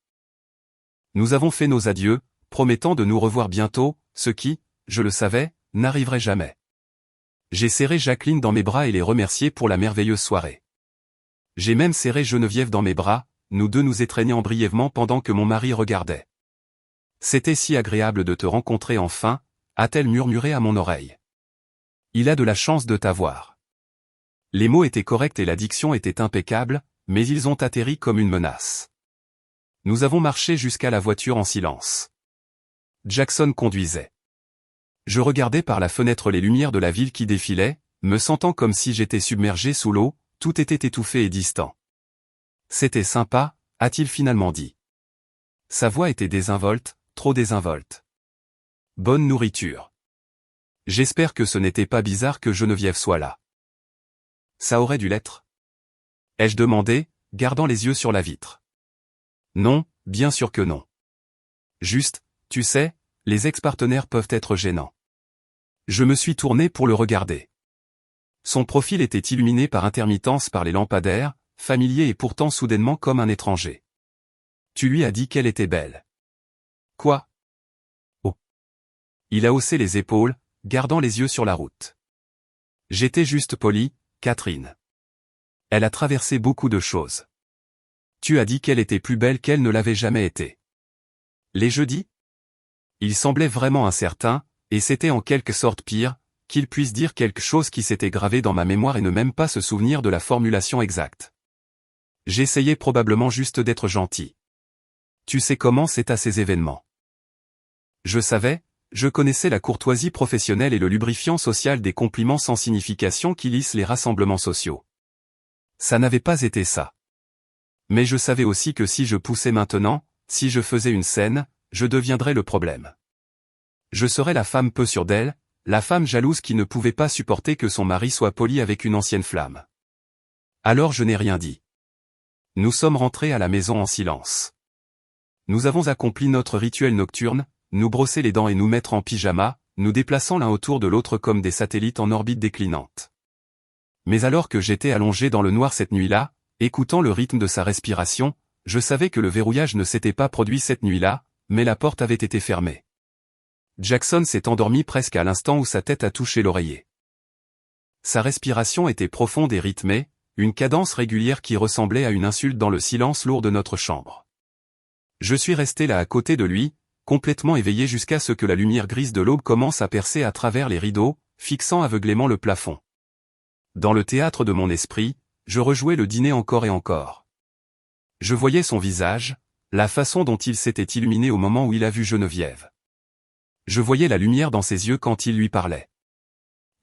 Nous avons fait nos adieux, promettant de nous revoir bientôt, ce qui, je le savais, n'arriverait jamais. J'ai serré Jacqueline dans mes bras et les remercié pour la merveilleuse soirée. J'ai même serré Geneviève dans mes bras, nous deux nous étreignant brièvement pendant que mon mari regardait. « C'était si agréable de te rencontrer enfin », a-t-elle murmuré à mon oreille. « Il a de la chance de t'avoir. » Les mots étaient corrects et la diction était impeccable, mais ils ont atterri comme une menace. Nous avons marché jusqu'à la voiture en silence. Jackson conduisait. Je regardais par la fenêtre les lumières de la ville qui défilaient, me sentant comme si j'étais submergé sous l'eau, tout était étouffé et distant. C'était sympa, a-t-il finalement dit. Sa voix était désinvolte, trop désinvolte. Bonne nourriture. J'espère que ce n'était pas bizarre que Geneviève soit là. Ça aurait dû l'être. Ai-je demandé, gardant les yeux sur la vitre. Non, bien sûr que non. Juste, tu sais, les ex-partenaires peuvent être gênants. Je me suis tourné pour le regarder. Son profil était illuminé par intermittence par les lampadaires, familier et pourtant soudainement comme un étranger. Tu lui as dit qu'elle était belle. Quoi? Oh. Il a haussé les épaules, gardant les yeux sur la route. J'étais juste poli, Catherine. Elle a traversé beaucoup de choses. Tu as dit qu'elle était plus belle qu'elle ne l'avait jamais été. Les jeudis? Il semblait vraiment incertain, et c'était en quelque sorte pire, qu'il puisse dire quelque chose qui s'était gravé dans ma mémoire et ne même pas se souvenir de la formulation exacte. J'essayais probablement juste d'être gentil. Tu sais comment c'est à ces événements. Je savais, je connaissais la courtoisie professionnelle et le lubrifiant social des compliments sans signification qui lissent les rassemblements sociaux. Ça n'avait pas été ça. Mais je savais aussi que si je poussais maintenant, si je faisais une scène, je deviendrais le problème. Je serais la femme peu sûre d'elle, la femme jalouse qui ne pouvait pas supporter que son mari soit poli avec une ancienne flamme. Alors je n'ai rien dit. Nous sommes rentrés à la maison en silence. Nous avons accompli notre rituel nocturne, nous brosser les dents et nous mettre en pyjama, nous déplaçant l'un autour de l'autre comme des satellites en orbite déclinante. Mais alors que j'étais allongé dans le noir cette nuit-là, écoutant le rythme de sa respiration, je savais que le verrouillage ne s'était pas produit cette nuit-là, mais la porte avait été fermée. Jackson s'est endormi presque à l'instant où sa tête a touché l'oreiller. Sa respiration était profonde et rythmée, une cadence régulière qui ressemblait à une insulte dans le silence lourd de notre chambre. Je suis resté là à côté de lui, complètement éveillé jusqu'à ce que la lumière grise de l'aube commence à percer à travers les rideaux, fixant aveuglément le plafond. Dans le théâtre de mon esprit, je rejouais le dîner encore et encore. Je voyais son visage, la façon dont il s'était illuminé au moment où il a vu Geneviève. Je voyais la lumière dans ses yeux quand il lui parlait.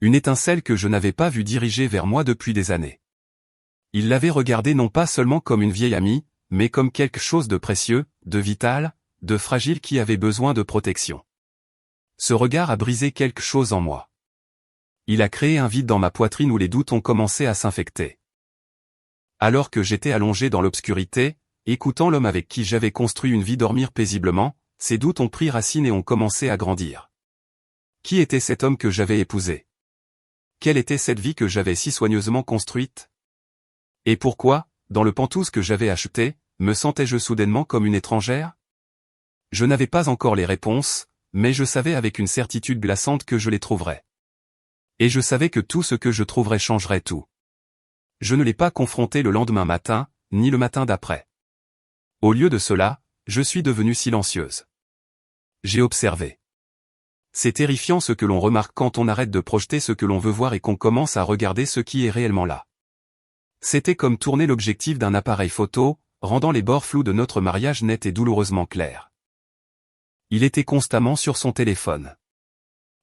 Une étincelle que je n'avais pas vue diriger vers moi depuis des années. Il l'avait regardée non pas seulement comme une vieille amie, mais comme quelque chose de précieux, de vital, de fragile qui avait besoin de protection. Ce regard a brisé quelque chose en moi. Il a créé un vide dans ma poitrine où les doutes ont commencé à s'infecter. Alors que j'étais allongé dans l'obscurité, écoutant l'homme avec qui j'avais construit une vie dormir paisiblement, ces doutes ont pris racine et ont commencé à grandir. Qui était cet homme que j'avais épousé? Quelle était cette vie que j'avais si soigneusement construite? Et pourquoi, dans le pantouse que j'avais acheté, me sentais-je soudainement comme une étrangère? Je n'avais pas encore les réponses, mais je savais avec une certitude glaçante que je les trouverais. Et je savais que tout ce que je trouverais changerait tout. je ne l'ai pas confronté le lendemain matin, ni le matin d'après. Au lieu de cela, je suis devenue silencieuse. J'ai observé. C'est terrifiant ce que l'on remarque quand on arrête de projeter ce que l'on veut voir et qu'on commence à regarder ce qui est réellement là. C'était comme tourner l'objectif d'un appareil photo, rendant les bords flous de notre mariage nets et douloureusement clairs. Il était constamment sur son téléphone.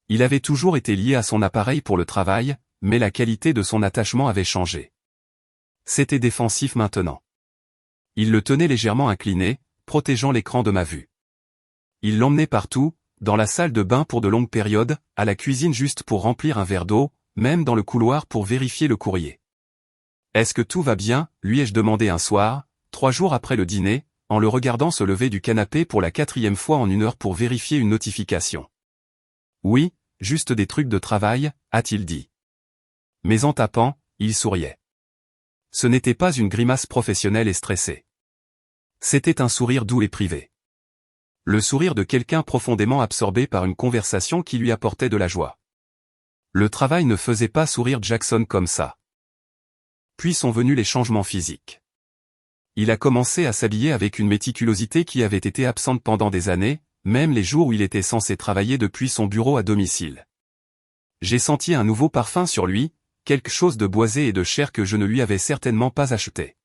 Il avait toujours été lié à son appareil pour le travail, mais la qualité de son attachement avait changé. C'était défensif maintenant. Il le tenait légèrement incliné, protégeant l'écran de ma vue. Il l'emmenait partout, dans la salle de bain pour de longues périodes, à la cuisine juste pour remplir un verre d'eau, même dans le couloir pour vérifier le courrier. « Est-ce que tout va bien ?» lui ai-je demandé un soir, 3 jours après le dîner, en le regardant se lever du canapé pour la 4e fois en 1 heure pour vérifier une notification. « Oui, juste des trucs de travail », a-t-il dit. Mais en tapant, il souriait. Ce n'était pas une grimace professionnelle et stressée. C'était un sourire doux et privé. Le sourire de quelqu'un profondément absorbé par une conversation qui lui apportait de la joie. Le travail ne faisait pas sourire Jackson comme ça. Puis sont venus les changements physiques. Il a commencé à s'habiller avec une méticulosité qui avait été absente pendant des années, même les jours où il était censé travailler depuis son bureau à domicile. J'ai senti un nouveau parfum sur lui, quelque chose de boisé et de cher que je ne lui avais certainement pas acheté.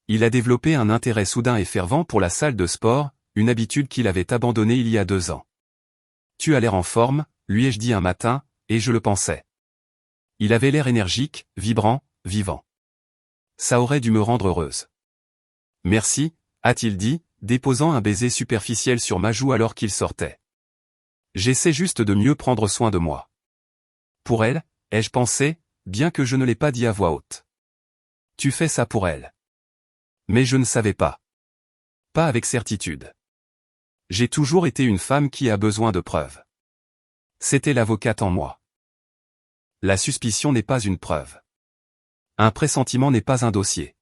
Il a développé un intérêt soudain et fervent pour la salle de sport, une habitude qu'il avait abandonnée il y a 2 ans. « Tu as l'air en forme », lui ai-je dit un matin, et je le pensais. Il avait l'air énergique, vibrant, vivant. Ça aurait dû me rendre heureuse. « Merci », a-t-il dit, déposant un baiser superficiel sur ma joue alors qu'il sortait. « J'essaie juste de mieux prendre soin de moi. » Pour elle, ai-je pensé, bien que je ne l'ai pas dit à voix haute. « Tu fais ça pour elle. » Mais je ne savais pas. Pas avec certitude. J'ai toujours été une femme qui a besoin de preuves. C'était l'avocate en moi. La suspicion n'est pas une preuve. Un pressentiment n'est pas un dossier.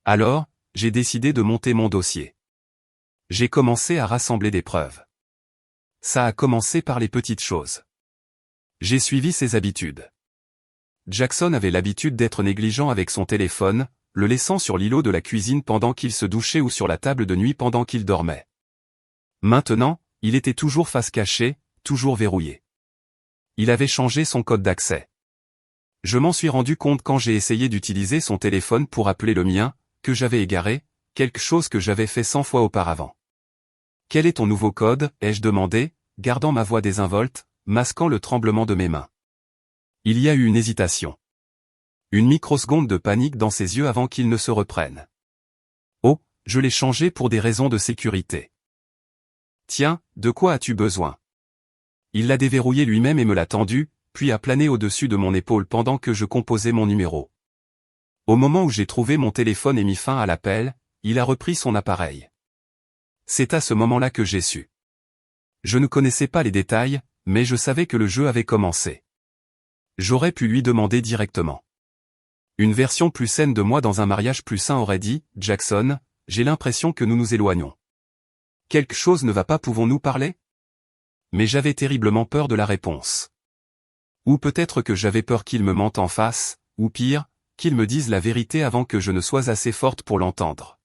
Alors, j'ai décidé de monter mon dossier. J'ai commencé à rassembler des preuves. Ça a commencé par les petites choses. J'ai suivi ses habitudes. Jackson avait l'habitude d'être négligent avec son téléphone, le laissant sur l'îlot de la cuisine pendant qu'il se douchait ou sur la table de nuit pendant qu'il dormait. Maintenant, il était toujours face cachée, toujours verrouillé. Il avait changé son code d'accès. Je m'en suis rendu compte quand j'ai essayé d'utiliser son téléphone pour appeler le mien, que j'avais égaré, quelque chose que j'avais fait 100 fois auparavant. « Quel est ton nouveau code ?» ai-je demandé, gardant ma voix désinvolte, masquant le tremblement de mes mains. Il y a eu une hésitation. Une microseconde de panique dans ses yeux avant qu'il ne se reprenne. « Oh, je l'ai changé pour des raisons de sécurité. » « Tiens, de quoi as-tu besoin ?» Il l'a déverrouillé lui-même et me l'a tendu, puis a plané au-dessus de mon épaule pendant que je composais mon numéro. Au moment où j'ai trouvé mon téléphone et mis fin à l'appel, il a repris son appareil. C'est à ce moment-là que j'ai su. Je ne connaissais pas les détails, mais je savais que le jeu avait commencé. J'aurais pu lui demander directement. Une version plus saine de moi dans un mariage plus sain aurait dit, « Jackson, j'ai l'impression que nous nous éloignons. Quelque chose ne va pas, pouvons-nous parler ?» Mais j'avais terriblement peur de la réponse. Ou peut-être que j'avais peur qu'il me mente en face, ou pire, qu'il me dise la vérité avant que je ne sois assez forte pour l'entendre.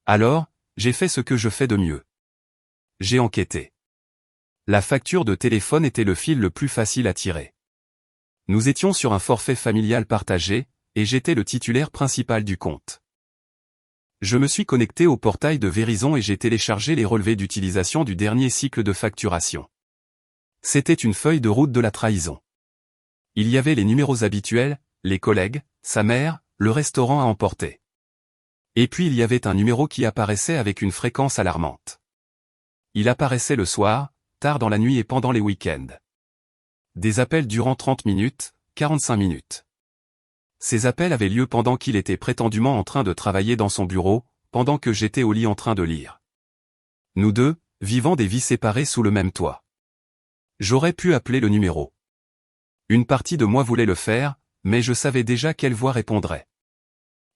Alors, j'ai fait ce que je fais de mieux. J'ai enquêté. La facture de téléphone était le fil le plus facile à tirer. Nous étions sur un forfait familial partagé, et j'étais le titulaire principal du compte. Je me suis connecté au portail de Verizon et j'ai téléchargé les relevés d'utilisation du dernier cycle de facturation. C'était une feuille de route de la trahison. Il y avait les numéros habituels, les collègues, sa mère, le restaurant à emporter. Et puis il y avait un numéro qui apparaissait avec une fréquence alarmante. Il apparaissait le soir, tard dans la nuit et pendant les week-ends. Des appels durant 30 minutes, 45 minutes. Ces appels avaient lieu pendant qu'il était prétendument en train de travailler dans son bureau, pendant que j'étais au lit en train de lire. Nous deux, vivant des vies séparées sous le même toit. J'aurais pu appeler le numéro. Une partie de moi voulait le faire, mais je savais déjà quelle voix répondrait.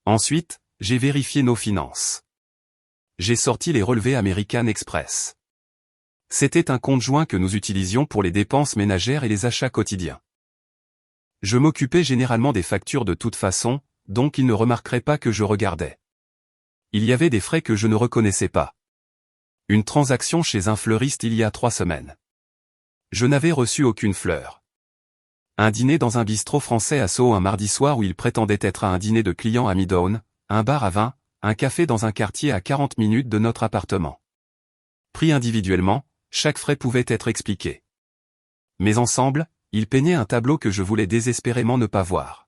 Ensuite, j'ai vérifié nos finances. J'ai sorti les relevés American Express. C'était un compte joint que nous utilisions pour les dépenses ménagères et les achats quotidiens. Je m'occupais généralement des factures de toute façon, donc il ne remarquerait pas que je regardais. Il y avait des frais que je ne reconnaissais pas. Une transaction chez un fleuriste il y a 3 semaines. Je n'avais reçu aucune fleur. Un dîner dans un bistrot français à Soho un mardi soir où il prétendait être à un dîner de clients à Midtown, un bar à vin, un café dans un quartier à 40 minutes de notre appartement. Pris individuellement, chaque frais pouvait être expliqué. Mais ensemble, ils peignaient un tableau que je voulais désespérément ne pas voir.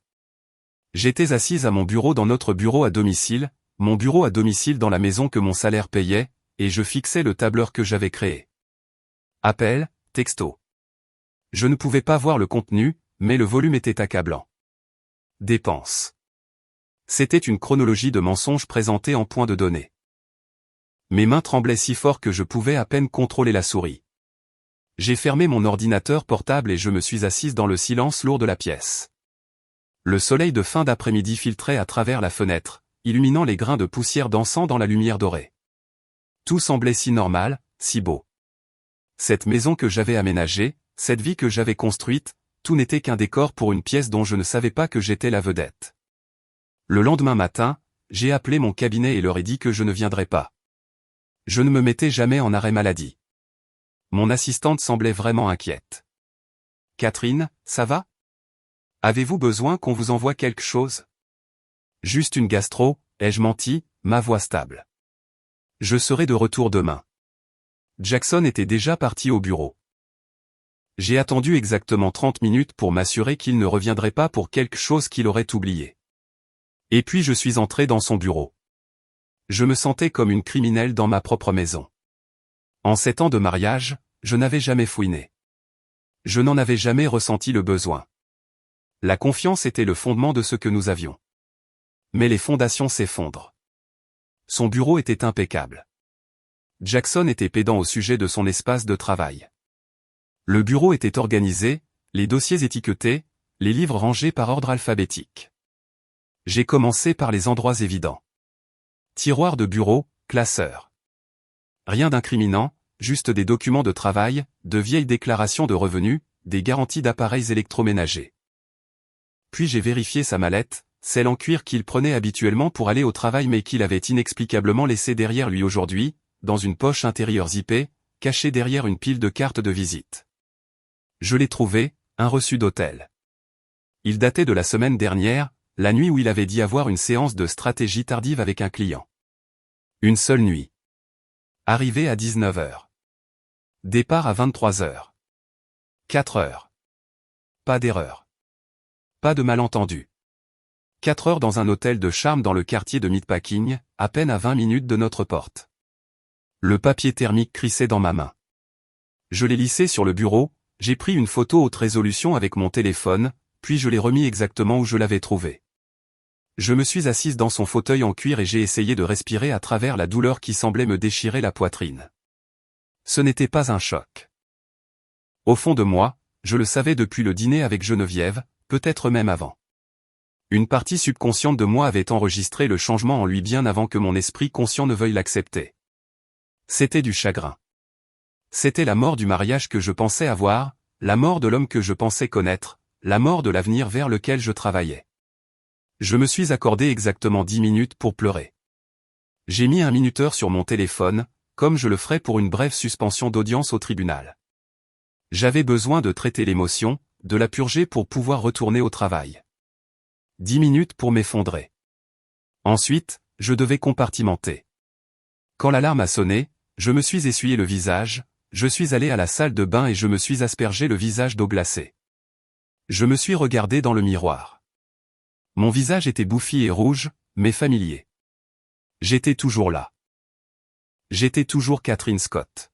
J'étais assise à mon bureau dans notre bureau à domicile, mon bureau à domicile dans la maison que mon salaire payait, et je fixais le tableur que j'avais créé. Appel, texto. Je ne pouvais pas voir le contenu, mais le volume était accablant. Dépenses. C'était une chronologie de mensonges présentés en points de données. Mes mains tremblaient si fort que je pouvais à peine contrôler la souris. J'ai fermé mon ordinateur portable et je me suis assise dans le silence lourd de la pièce. Le soleil de fin d'après-midi filtrait à travers la fenêtre, illuminant les grains de poussière dansant dans la lumière dorée. Tout semblait si normal, si beau. Cette maison que j'avais aménagée, cette vie que j'avais construite, tout n'était qu'un décor pour une pièce dont je ne savais pas que j'étais la vedette. Le lendemain matin, j'ai appelé mon cabinet et leur ai dit que je ne viendrais pas. Je ne me mettais jamais en arrêt maladie. Mon assistante semblait vraiment inquiète. « Catherine, ça va ? Avez-vous besoin qu'on vous envoie quelque chose ? » « Juste une gastro, ai-je menti, ma voix stable. Je serai de retour demain. » Jackson était déjà parti au bureau. J'ai attendu exactement 30 minutes pour m'assurer qu'il ne reviendrait pas pour quelque chose qu'il aurait oublié. Et puis je suis entré dans son bureau. Je me sentais comme une criminelle dans ma propre maison. En 7 ans de mariage, je n'avais jamais fouiné. Je n'en avais jamais ressenti le besoin. La confiance était le fondement de ce que nous avions. Mais les fondations s'effondrent. Son bureau était impeccable. Jackson était pédant au sujet de son espace de travail. Le bureau était organisé, les dossiers étiquetés, les livres rangés par ordre alphabétique. J'ai commencé par les endroits évidents. Tiroir de bureau, classeur. Rien d'incriminant, juste des documents de travail, de vieilles déclarations de revenus, des garanties d'appareils électroménagers. Puis j'ai vérifié sa mallette, celle en cuir qu'il prenait habituellement pour aller au travail mais qu'il avait inexplicablement laissée derrière lui aujourd'hui, dans une poche intérieure zippée, cachée derrière une pile de cartes de visite. Je l'ai trouvé, un reçu d'hôtel. Il datait de la semaine dernière, la nuit où il avait dit avoir une séance de stratégie tardive avec un client. Une seule nuit. Arrivée à 19h. Départ à 23h. 4 heures. Pas d'erreur. Pas de malentendu. 4 heures dans un hôtel de charme dans le quartier de Meatpacking, à peine à 20 minutes de notre porte. Le papier thermique crissait dans ma main. Je l'ai lissé sur le bureau, j'ai pris une photo haute résolution avec mon téléphone, puis je l'ai remis exactement où je l'avais trouvé. Je me suis assise dans son fauteuil en cuir et j'ai essayé de respirer à travers la douleur qui semblait me déchirer la poitrine. Ce n'était pas un choc. Au fond de moi, je le savais depuis le dîner avec Geneviève, peut-être même avant. Une partie subconsciente de moi avait enregistré le changement en lui bien avant que mon esprit conscient ne veuille l'accepter. C'était du chagrin. C'était la mort du mariage que je pensais avoir, la mort de l'homme que je pensais connaître, la mort de l'avenir vers lequel je travaillais. Je me suis accordé exactement 10 minutes pour pleurer. J'ai mis un minuteur sur mon téléphone, comme je le ferais pour une brève suspension d'audience au tribunal. J'avais besoin de traiter l'émotion, de la purger pour pouvoir retourner au travail. 10 minutes pour m'effondrer. Ensuite, je devais compartimenter. Quand l'alarme a sonné, je me suis essuyé le visage, je suis allé à la salle de bain et je me suis aspergé le visage d'eau glacée. Je me suis regardé dans le miroir. Mon visage était bouffi et rouge, mais familier. J'étais toujours là. J'étais toujours Catherine Scott.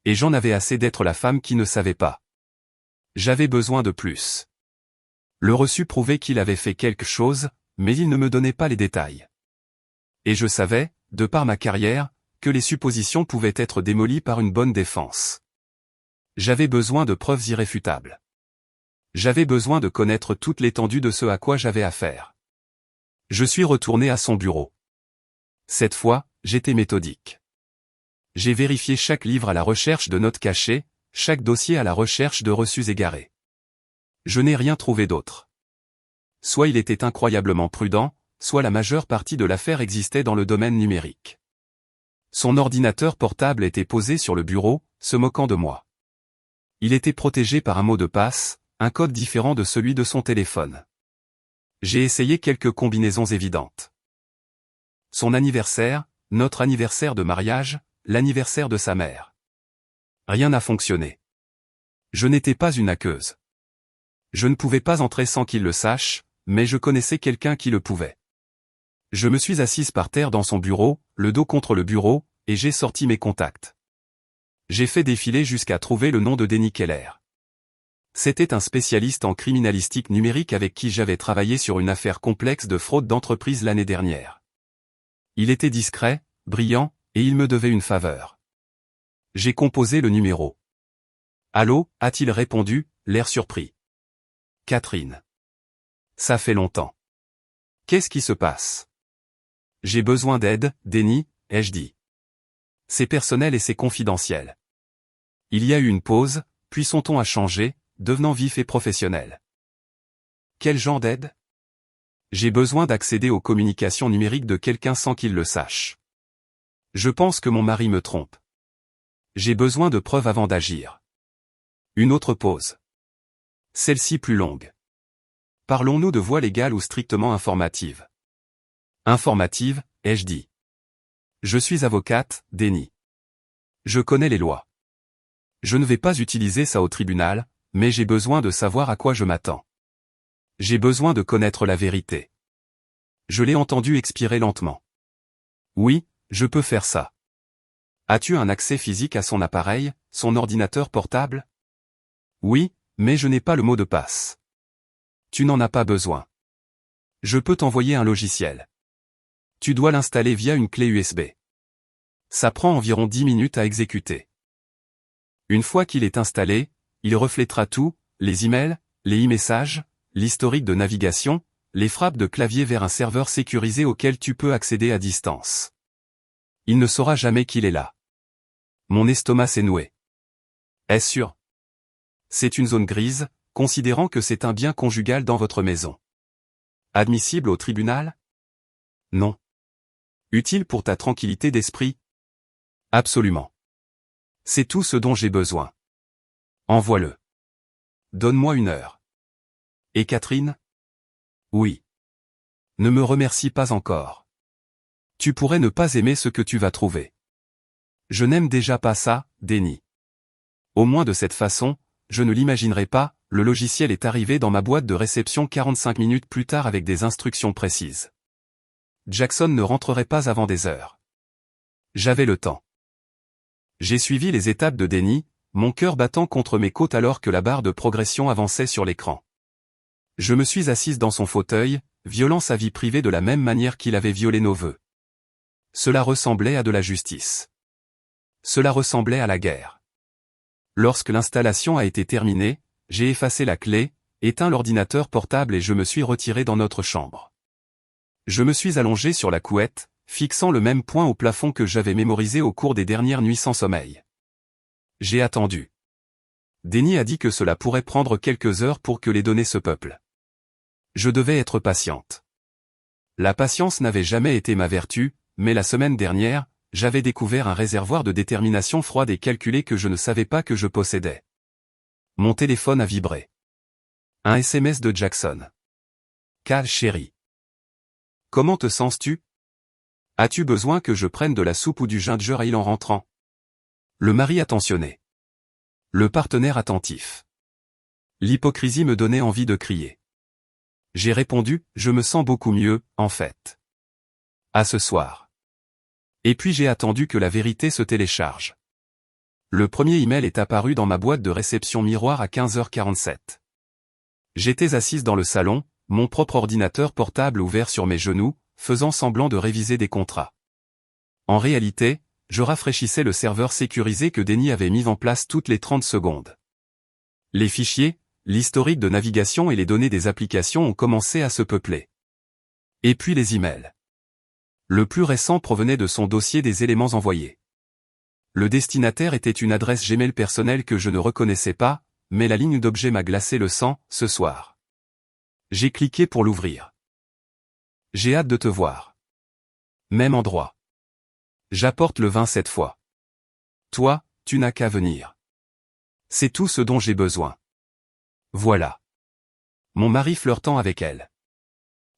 Et j'en avais assez d'être la femme qui ne savait pas. J'avais besoin de plus. Le reçu prouvait qu'il avait fait quelque chose, mais il ne me donnait pas les détails. Et je savais, de par ma carrière, que les suppositions pouvaient être démolies par une bonne défense. J'avais besoin de preuves irréfutables. J'avais besoin de connaître toute l'étendue de ce à quoi j'avais affaire. Je suis retourné à son bureau. Cette fois, j'étais méthodique. J'ai vérifié chaque livre à la recherche de notes cachées, chaque dossier à la recherche de reçus égarés. Je n'ai rien trouvé d'autre. Soit il était incroyablement prudent, soit la majeure partie de l'affaire existait dans le domaine numérique. Son ordinateur portable était posé sur le bureau, se moquant de moi. Il était protégé par un mot de passe, un code différent de celui de son téléphone. J'ai essayé quelques combinaisons évidentes. Son anniversaire, notre anniversaire de mariage, l'anniversaire de sa mère. Rien n'a fonctionné. Je n'étais pas une hackeuse. Je ne pouvais pas entrer sans qu'il le sache, mais je connaissais quelqu'un qui le pouvait. Je me suis assise par terre dans son bureau, le dos contre le bureau, et j'ai sorti mes contacts. J'ai fait défiler jusqu'à trouver le nom de Denny Keller. C'était un spécialiste en criminalistique numérique avec qui j'avais travaillé sur une affaire complexe de fraude d'entreprise l'année dernière. Il était discret, brillant, et il me devait une faveur. J'ai composé le numéro. « Allô » a-t-il répondu, l'air surpris. « Catherine. Ça fait longtemps. Qu'est-ce qui se passe ? J'ai besoin d'aide, Denny, ai-je dit. C'est personnel et c'est confidentiel. » Il y a eu une pause, puis son ton a changé, devenant vif et professionnel. « Quel genre d'aide ? J'ai besoin d'accéder aux communications numériques de quelqu'un sans qu'il le sache. Je pense que mon mari me trompe. J'ai besoin de preuves avant d'agir. » Une autre pause. Celle-ci plus longue. Parlons-nous de voie légale ou strictement informative ? Informative, ai-je dit. Je suis avocate, Denny. Je connais les lois. Je ne vais pas utiliser ça au tribunal, mais j'ai besoin de savoir à quoi je m'attends. J'ai besoin de connaître la vérité. Je l'ai entendu expirer lentement. Oui, je peux faire ça. As-tu un accès physique à son appareil, son ordinateur portable ? Oui, mais je n'ai pas le mot de passe. Tu n'en as pas besoin. Je peux t'envoyer un logiciel. Tu dois l'installer via une clé USB. Ça prend environ 10 minutes à exécuter. Une fois qu'il est installé, il reflètera tout, les emails, les e-messages, l'historique de navigation, les frappes de clavier vers un serveur sécurisé auquel tu peux accéder à distance. Il ne saura jamais qu'il est là. Mon estomac s'est noué. Est-ce sûr ? C'est une zone grise, considérant que c'est un bien conjugal dans votre maison. Admissible au tribunal ? Non. Utile pour ta tranquillité d'esprit ? Absolument. C'est tout ce dont j'ai besoin. Envoie-le. Donne-moi 1 heure. Et Catherine ? Oui. Ne me remercie pas encore. Tu pourrais ne pas aimer ce que tu vas trouver. Je n'aime déjà pas ça, Denny. Au moins de cette façon, je ne l'imaginerai pas, le logiciel est arrivé dans ma boîte de réception 45 minutes plus tard avec des instructions précises. Jackson ne rentrerait pas avant des heures. J'avais le temps. J'ai suivi les étapes de Denny, mon cœur battant contre mes côtes alors que la barre de progression avançait sur l'écran. Je me suis assise dans son fauteuil, violant sa vie privée de la même manière qu'il avait violé nos vœux. Cela ressemblait à de la justice. Cela ressemblait à la guerre. Lorsque l'installation a été terminée, j'ai effacé la clé, éteint l'ordinateur portable et je me suis retiré dans notre chambre. Je me suis allongé sur la couette, fixant le même point au plafond que j'avais mémorisé au cours des dernières nuits sans sommeil. J'ai attendu. Denny a dit que cela pourrait prendre quelques heures pour que les données se peuplent. Je devais être patiente. La patience n'avait jamais été ma vertu, mais la semaine dernière, j'avais découvert un réservoir de détermination froide et calculée que je ne savais pas que je possédais. Mon téléphone a vibré. Un SMS de Jackson. Cal chérie. Comment te sens-tu ? As-tu besoin que je prenne de la soupe ou du ginger ale en rentrant ? Le mari attentionné. Le partenaire attentif. L'hypocrisie me donnait envie de crier. J'ai répondu, je me sens beaucoup mieux, en fait. À ce soir. Et puis j'ai attendu que la vérité se télécharge. Le premier email est apparu dans ma boîte de réception miroir à 15h47. J'étais assise dans le salon, mon propre ordinateur portable ouvert sur mes genoux, faisant semblant de réviser des contrats. En réalité, je rafraîchissais le serveur sécurisé que Denny avait mis en place toutes les 30 secondes. Les fichiers, l'historique de navigation et les données des applications ont commencé à se peupler. Et puis les emails. Le plus récent provenait de son dossier des éléments envoyés. Le destinataire était une adresse Gmail personnelle que je ne reconnaissais pas, mais la ligne d'objet m'a glacé le sang, ce soir. J'ai cliqué pour l'ouvrir. J'ai hâte de te voir. Même endroit. J'apporte le vin cette fois. Toi, tu n'as qu'à venir. C'est tout ce dont j'ai besoin. Voilà. Mon mari flirtant avec elle.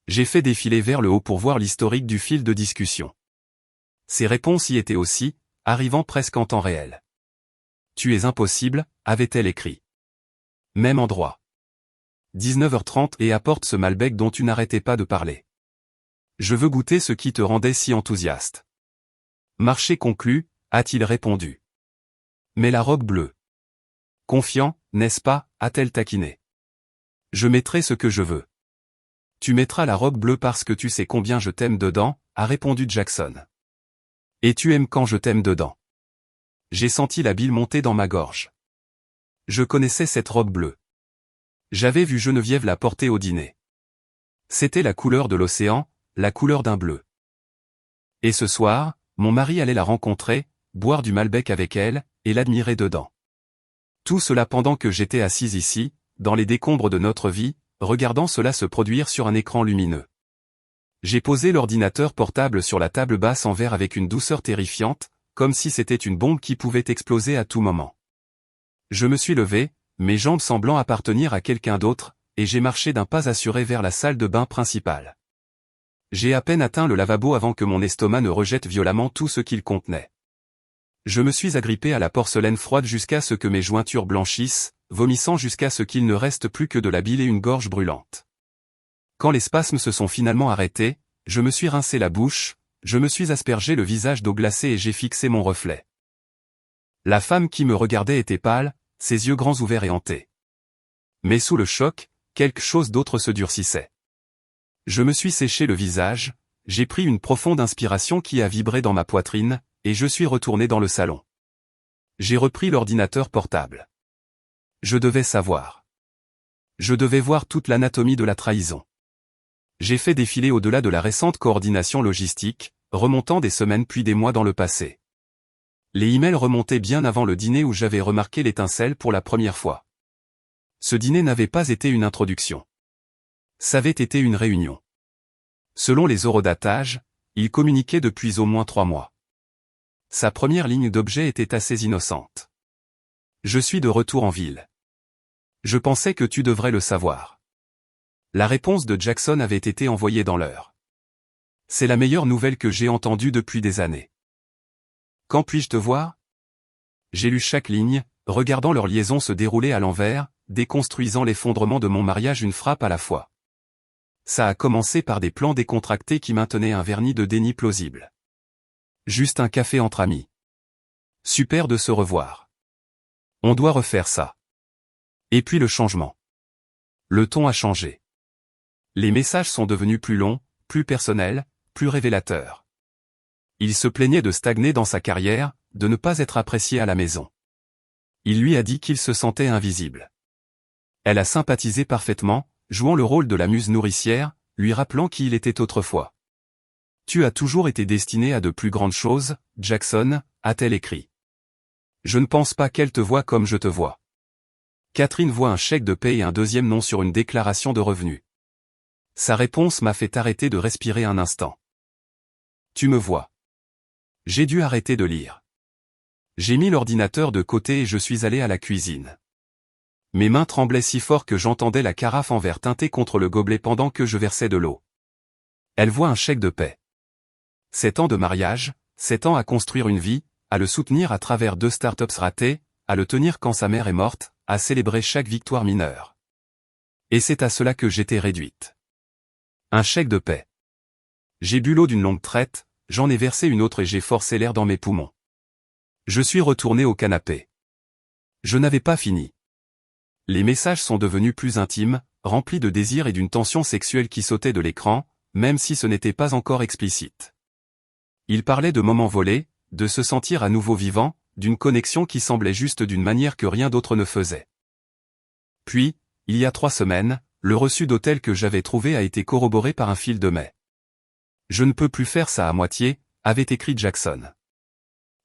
J'ai fait défiler vers le haut pour voir l'historique du fil de discussion. Ses réponses y étaient aussi, arrivant presque en temps réel. Tu es impossible, avait-elle écrit. Même endroit. 19h30 et apporte ce Malbec dont tu n'arrêtais pas de parler. Je veux goûter ce qui te rendait si enthousiaste. Marché conclu, a-t-il répondu. Mais la robe bleue. Confiant, n'est-ce pas, a-t-elle taquiné. Je mettrai ce que je veux. Tu mettras la robe bleue parce que tu sais combien je t'aime dedans, a répondu Jackson. Et tu aimes quand je t'aime dedans. J'ai senti la bile monter dans ma gorge. Je connaissais cette robe bleue. J'avais vu Geneviève la porter au dîner. C'était la couleur de l'océan, la couleur d'un bleu. Et ce soir, mon mari allait la rencontrer, boire du Malbec avec elle, et l'admirer dedans. Tout cela pendant que j'étais assise ici, dans les décombres de notre vie, regardant cela se produire sur un écran lumineux. J'ai posé l'ordinateur portable sur la table basse en verre avec une douceur terrifiante, comme si c'était une bombe qui pouvait exploser à tout moment. Je me suis levé, mes jambes semblant appartenir à quelqu'un d'autre, et j'ai marché d'un pas assuré vers la salle de bain principale. J'ai à peine atteint le lavabo avant que mon estomac ne rejette violemment tout ce qu'il contenait. Je me suis agrippé à la porcelaine froide jusqu'à ce que mes jointures blanchissent, vomissant jusqu'à ce qu'il ne reste plus que de la bile et une gorge brûlante. Quand les spasmes se sont finalement arrêtés, je me suis rincé la bouche, je me suis aspergé le visage d'eau glacée et j'ai fixé mon reflet. La femme qui me regardait était pâle, ses yeux grands ouverts et hantés. Mais sous le choc, quelque chose d'autre se durcissait. Je me suis séché le visage, j'ai pris une profonde inspiration qui a vibré dans ma poitrine, et je suis retourné dans le salon. J'ai repris l'ordinateur portable. Je devais savoir. Je devais voir toute l'anatomie de la trahison. J'ai fait défiler au-delà de la récente coordination logistique, remontant des semaines puis des mois dans le passé. Les emails remontaient bien avant le dîner où j'avais remarqué l'étincelle pour la première fois. Ce dîner n'avait pas été une introduction. Ça avait été une réunion. Selon les horodatages, il communiquait depuis au moins 3 mois. Sa première ligne d'objet était assez innocente. Je suis de retour en ville. Je pensais que tu devrais le savoir. La réponse de Jackson avait été envoyée dans l'heure. C'est la meilleure nouvelle que j'ai entendue depuis des années. Quand puis-je te voir? J'ai lu chaque ligne, regardant leur liaison se dérouler à l'envers, déconstruisant l'effondrement de mon mariage une frappe à la fois. Ça a commencé par des plans décontractés qui maintenaient un vernis de déni plausible. Juste un café entre amis. Super de se revoir. On doit refaire ça. Et puis le changement. Le ton a changé. Les messages sont devenus plus longs, plus personnels, plus révélateurs. Il se plaignait de stagner dans sa carrière, de ne pas être apprécié à la maison. Il lui a dit qu'il se sentait invisible. Elle a sympathisé parfaitement, jouant le rôle de la muse nourricière, lui rappelant qui il était autrefois. Tu as toujours été destiné à de plus grandes choses, Jackson, a-t-elle écrit. Je ne pense pas qu'elle te voie comme je te vois. Catherine voit un chèque de paie et un deuxième nom sur une déclaration de revenus. Sa réponse m'a fait arrêter de respirer un instant. Tu me vois. J'ai dû arrêter de lire. J'ai mis l'ordinateur de côté et je suis allé à la cuisine. Mes mains tremblaient si fort que j'entendais la carafe en verre teinter contre le gobelet pendant que je versais de l'eau. Elle voit un chèque de paie. 7 ans de mariage, 7 ans à construire une vie, à le soutenir à travers 2 startups ratées, à le tenir quand sa mère est morte, à célébrer chaque victoire mineure. Et c'est à cela que j'étais réduite. Un chèque de paie. J'ai bu l'eau d'une longue traite, j'en ai versé une autre et j'ai forcé l'air dans mes poumons. Je suis retourné au canapé. Je n'avais pas fini. Les messages sont devenus plus intimes, remplis de désir et d'une tension sexuelle qui sautait de l'écran, même si ce n'était pas encore explicite. Il parlait de moments volés, de se sentir à nouveau vivant, d'une connexion qui semblait juste d'une manière que rien d'autre ne faisait. Puis, il y a 3 semaines, le reçu d'hôtel que j'avais trouvé a été corroboré par un fil de mai. Je ne peux plus faire ça à moitié, avait écrit Jackson.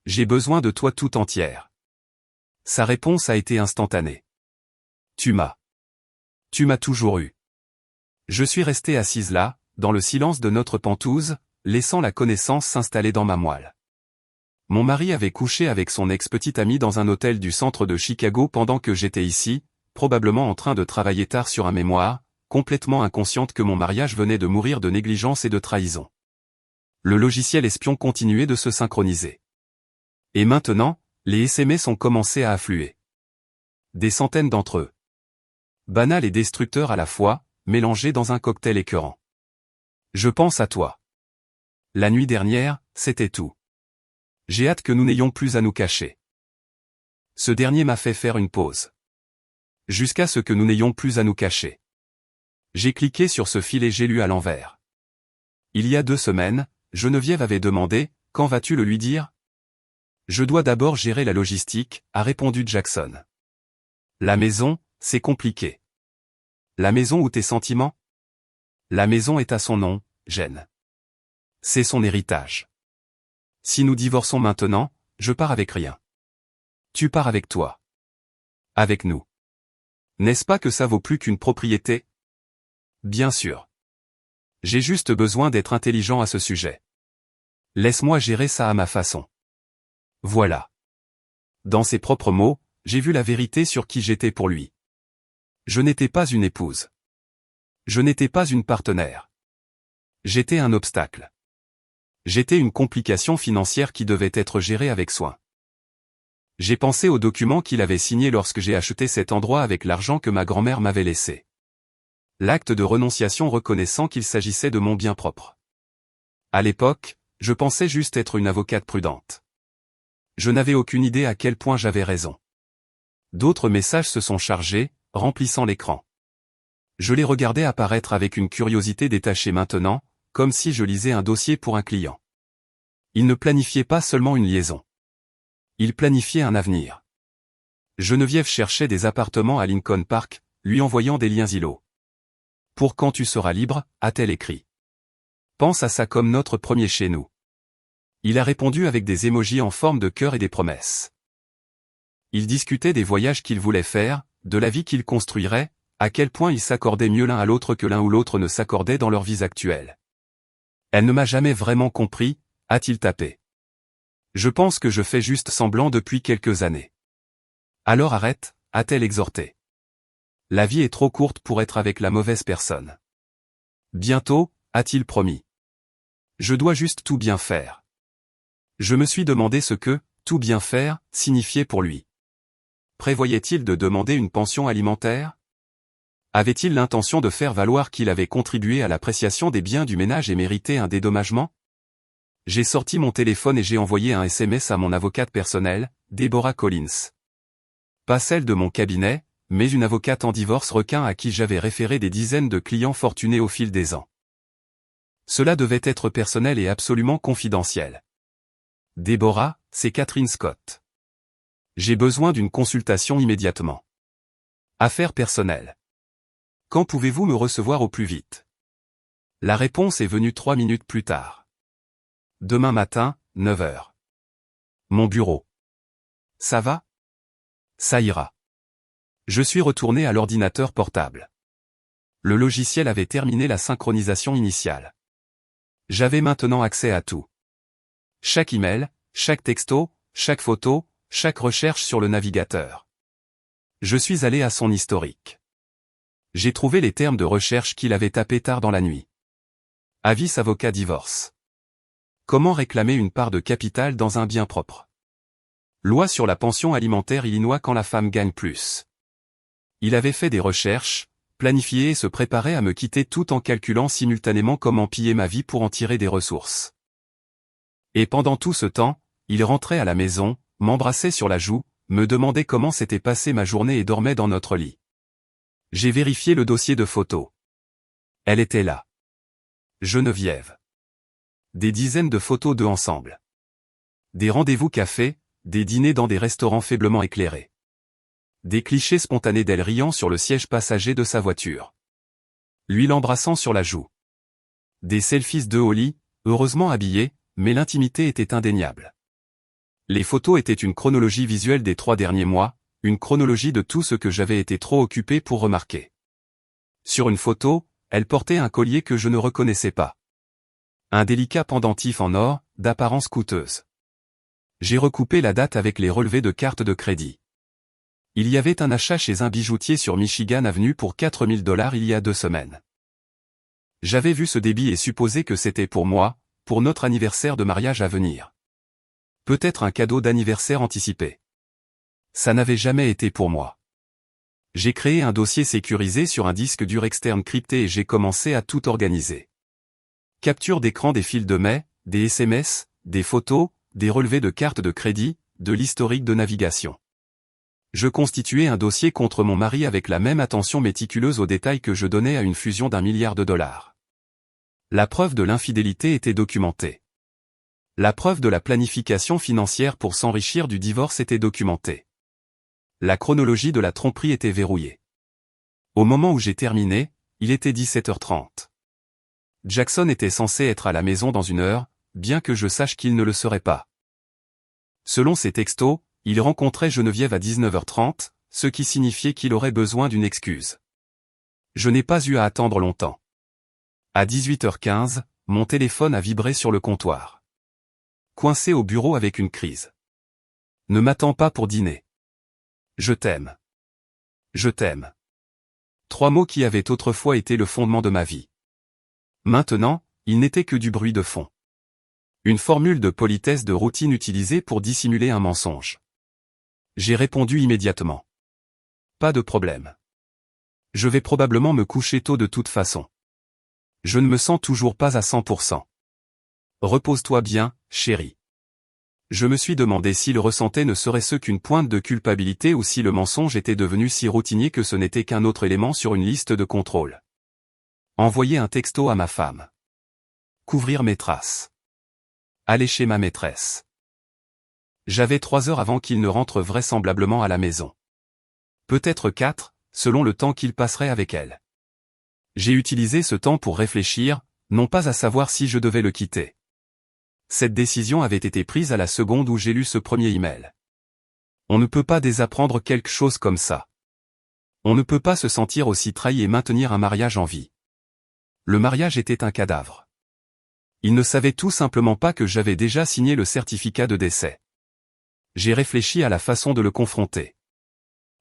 J'ai besoin de toi tout entière. Sa réponse a été instantanée. Tu m'as toujours eu. Je suis restée assise là, dans le silence de notre pentouse, laissant la connaissance s'installer dans ma moelle. Mon mari avait couché avec son ex-petite amie dans un hôtel du centre de Chicago pendant que j'étais ici, probablement en train de travailler tard sur un mémoire, complètement inconsciente que mon mariage venait de mourir de négligence et de trahison. Le logiciel espion continuait de se synchroniser. Et maintenant, les SMS ont commencé à affluer. Des centaines d'entre eux. Banals et destructeurs à la fois, mélangés dans un cocktail écœurant. Je pense à toi. La nuit dernière, c'était tout. J'ai hâte que nous n'ayons plus à nous cacher. Ce dernier m'a fait faire une pause. Jusqu'à ce que nous n'ayons plus à nous cacher. J'ai cliqué sur ce fil et j'ai lu à l'envers. Il y a 2 semaines, Geneviève avait demandé, « Quand vas-tu le lui dire ?»« Je dois d'abord gérer la logistique », a répondu Jackson. La maison, c'est compliqué. La maison ou tes sentiments? La maison est à son nom, Jen. C'est son héritage. Si nous divorçons maintenant, je pars avec rien. Tu pars avec toi. Avec nous. N'est-ce pas que ça vaut plus qu'une propriété? Bien sûr. J'ai juste besoin d'être intelligent à ce sujet. Laisse-moi gérer ça à ma façon. Voilà. Dans ses propres mots, j'ai vu la vérité sur qui j'étais pour lui. Je n'étais pas une épouse. Je n'étais pas une partenaire. J'étais un obstacle. J'étais une complication financière qui devait être gérée avec soin. J'ai pensé aux documents qu'il avait signés lorsque j'ai acheté cet endroit avec l'argent que ma grand-mère m'avait laissé. L'acte de renonciation reconnaissant qu'il s'agissait de mon bien propre. À l'époque, je pensais juste être une avocate prudente. Je n'avais aucune idée à quel point j'avais raison. D'autres messages se sont chargés, remplissant l'écran. Je les regardais apparaître avec une curiosité détachée maintenant, comme si je lisais un dossier pour un client. Il ne planifiait pas seulement une liaison. Il planifiait un avenir. Geneviève cherchait des appartements à Lincoln Park, lui envoyant des liens Zillow. Pour quand tu seras libre, a-t-elle écrit. Pense à ça comme notre premier chez nous. Il a répondu avec des émojis en forme de cœur et des promesses. Il discutait des voyages qu'il voulait faire, de la vie qu'il construirait, à quel point ils s'accordaient mieux l'un à l'autre que l'un ou l'autre ne s'accordait dans leur vie actuelle. Elle ne m'a jamais vraiment compris, a-t-il tapé. Je pense que je fais juste semblant depuis quelques années. Alors arrête, a-t-elle exhorté. La vie est trop courte pour être avec la mauvaise personne. Bientôt, a-t-il promis. Je dois juste tout bien faire. Je me suis demandé ce que, tout bien faire, signifiait pour lui. Prévoyait-il de demander une pension alimentaire? Avait-il l'intention de faire valoir qu'il avait contribué à l'appréciation des biens du ménage et mérité un dédommagement? J'ai sorti mon téléphone et j'ai envoyé un SMS à mon avocate personnelle, Deborah Collins. Pas celle de mon cabinet, mais une avocate en divorce requin à qui j'avais référé des dizaines de clients fortunés au fil des ans. Cela devait être personnel et absolument confidentiel. Deborah, c'est Catherine Scott. J'ai besoin d'une consultation immédiatement. Affaires personnelles. Quand pouvez-vous me recevoir au plus vite? La réponse est venue 3 minutes plus tard. Demain matin, 9 h. Mon bureau. Ça va? Ça ira. Je suis retourné à l'ordinateur portable. Le logiciel avait terminé la synchronisation initiale. J'avais maintenant accès à tout. Chaque email, chaque texto, chaque photo, chaque recherche sur le navigateur. Je suis allé à son historique. J'ai trouvé les termes de recherche qu'il avait tapés tard dans la nuit. Avis avocat divorce. Comment réclamer une part de capital dans un bien propre? Loi sur la pension alimentaire Illinois quand la femme gagne plus. Il avait fait des recherches, planifié et se préparait à me quitter tout en calculant simultanément comment piller ma vie pour en tirer des ressources. Et pendant tout ce temps, il rentrait à la maison, m'embrassait sur la joue, me demandait comment s'était passée ma journée et dormait dans notre lit. J'ai vérifié le dossier de photos. Elle était là. Geneviève. Des dizaines de photos d'eux ensemble. Des rendez-vous café, des dîners dans des restaurants faiblement éclairés. Des clichés spontanés d'elle riant sur le siège passager de sa voiture. Lui l'embrassant sur la joue. Des selfies d'eux au lit, heureusement habillés, mais l'intimité était indéniable. Les photos étaient une chronologie visuelle des 3 derniers mois, une chronologie de tout ce que j'avais été trop occupé pour remarquer. Sur une photo, elle portait un collier que je ne reconnaissais pas. Un délicat pendentif en or, d'apparence coûteuse. J'ai recoupé la date avec les relevés de carte de crédit. Il y avait un achat chez un bijoutier sur Michigan Avenue pour $4000 il y a 2 semaines. J'avais vu ce débit et supposé que c'était pour moi, pour notre anniversaire de mariage à venir. Peut-être un cadeau d'anniversaire anticipé. Ça n'avait jamais été pour moi. J'ai créé un dossier sécurisé sur un disque dur externe crypté et j'ai commencé à tout organiser. Capture d'écran des fils de mail, des SMS, des photos, des relevés de cartes de crédit, de l'historique de navigation. Je constituais un dossier contre mon mari avec la même attention méticuleuse aux détails que je donnais à une fusion d'1 milliard de dollars. La preuve de l'infidélité était documentée. La preuve de la planification financière pour s'enrichir du divorce était documentée. La chronologie de la tromperie était verrouillée. Au moment où j'ai terminé, il était 17h30. Jackson était censé être à la maison dans 1 heure, bien que je sache qu'il ne le serait pas. Selon ses textos, il rencontrait Geneviève à 19h30, ce qui signifiait qu'il aurait besoin d'une excuse. Je n'ai pas eu à attendre longtemps. À 18h15, mon téléphone a vibré sur le comptoir. Coincé au bureau avec une crise. Ne m'attends pas pour dîner. Je t'aime. Je t'aime. 3 mots qui avaient autrefois été le fondement de ma vie. Maintenant, ils n'étaient que du bruit de fond. Une formule de politesse de routine utilisée pour dissimuler un mensonge. J'ai répondu immédiatement. Pas de problème. Je vais probablement me coucher tôt de toute façon. Je ne me sens toujours pas à 100%. Repose-toi bien, chérie. Je me suis demandé s'il ressentait ne serait-ce qu'une pointe de culpabilité ou si le mensonge était devenu si routinier que ce n'était qu'un autre élément sur une liste de contrôle. Envoyer un texto à ma femme. Couvrir mes traces. Aller chez ma maîtresse. J'avais 3 heures avant qu'il ne rentre vraisemblablement à la maison. Peut-être 4, selon le temps qu'il passerait avec elle. J'ai utilisé ce temps pour réfléchir, non pas à savoir si je devais le quitter. Cette décision avait été prise à la seconde où j'ai lu ce premier email. On ne peut pas désapprendre quelque chose comme ça. On ne peut pas se sentir aussi trahi et maintenir un mariage en vie. Le mariage était un cadavre. Il ne savait tout simplement pas que j'avais déjà signé le certificat de décès. J'ai réfléchi à la façon de le confronter.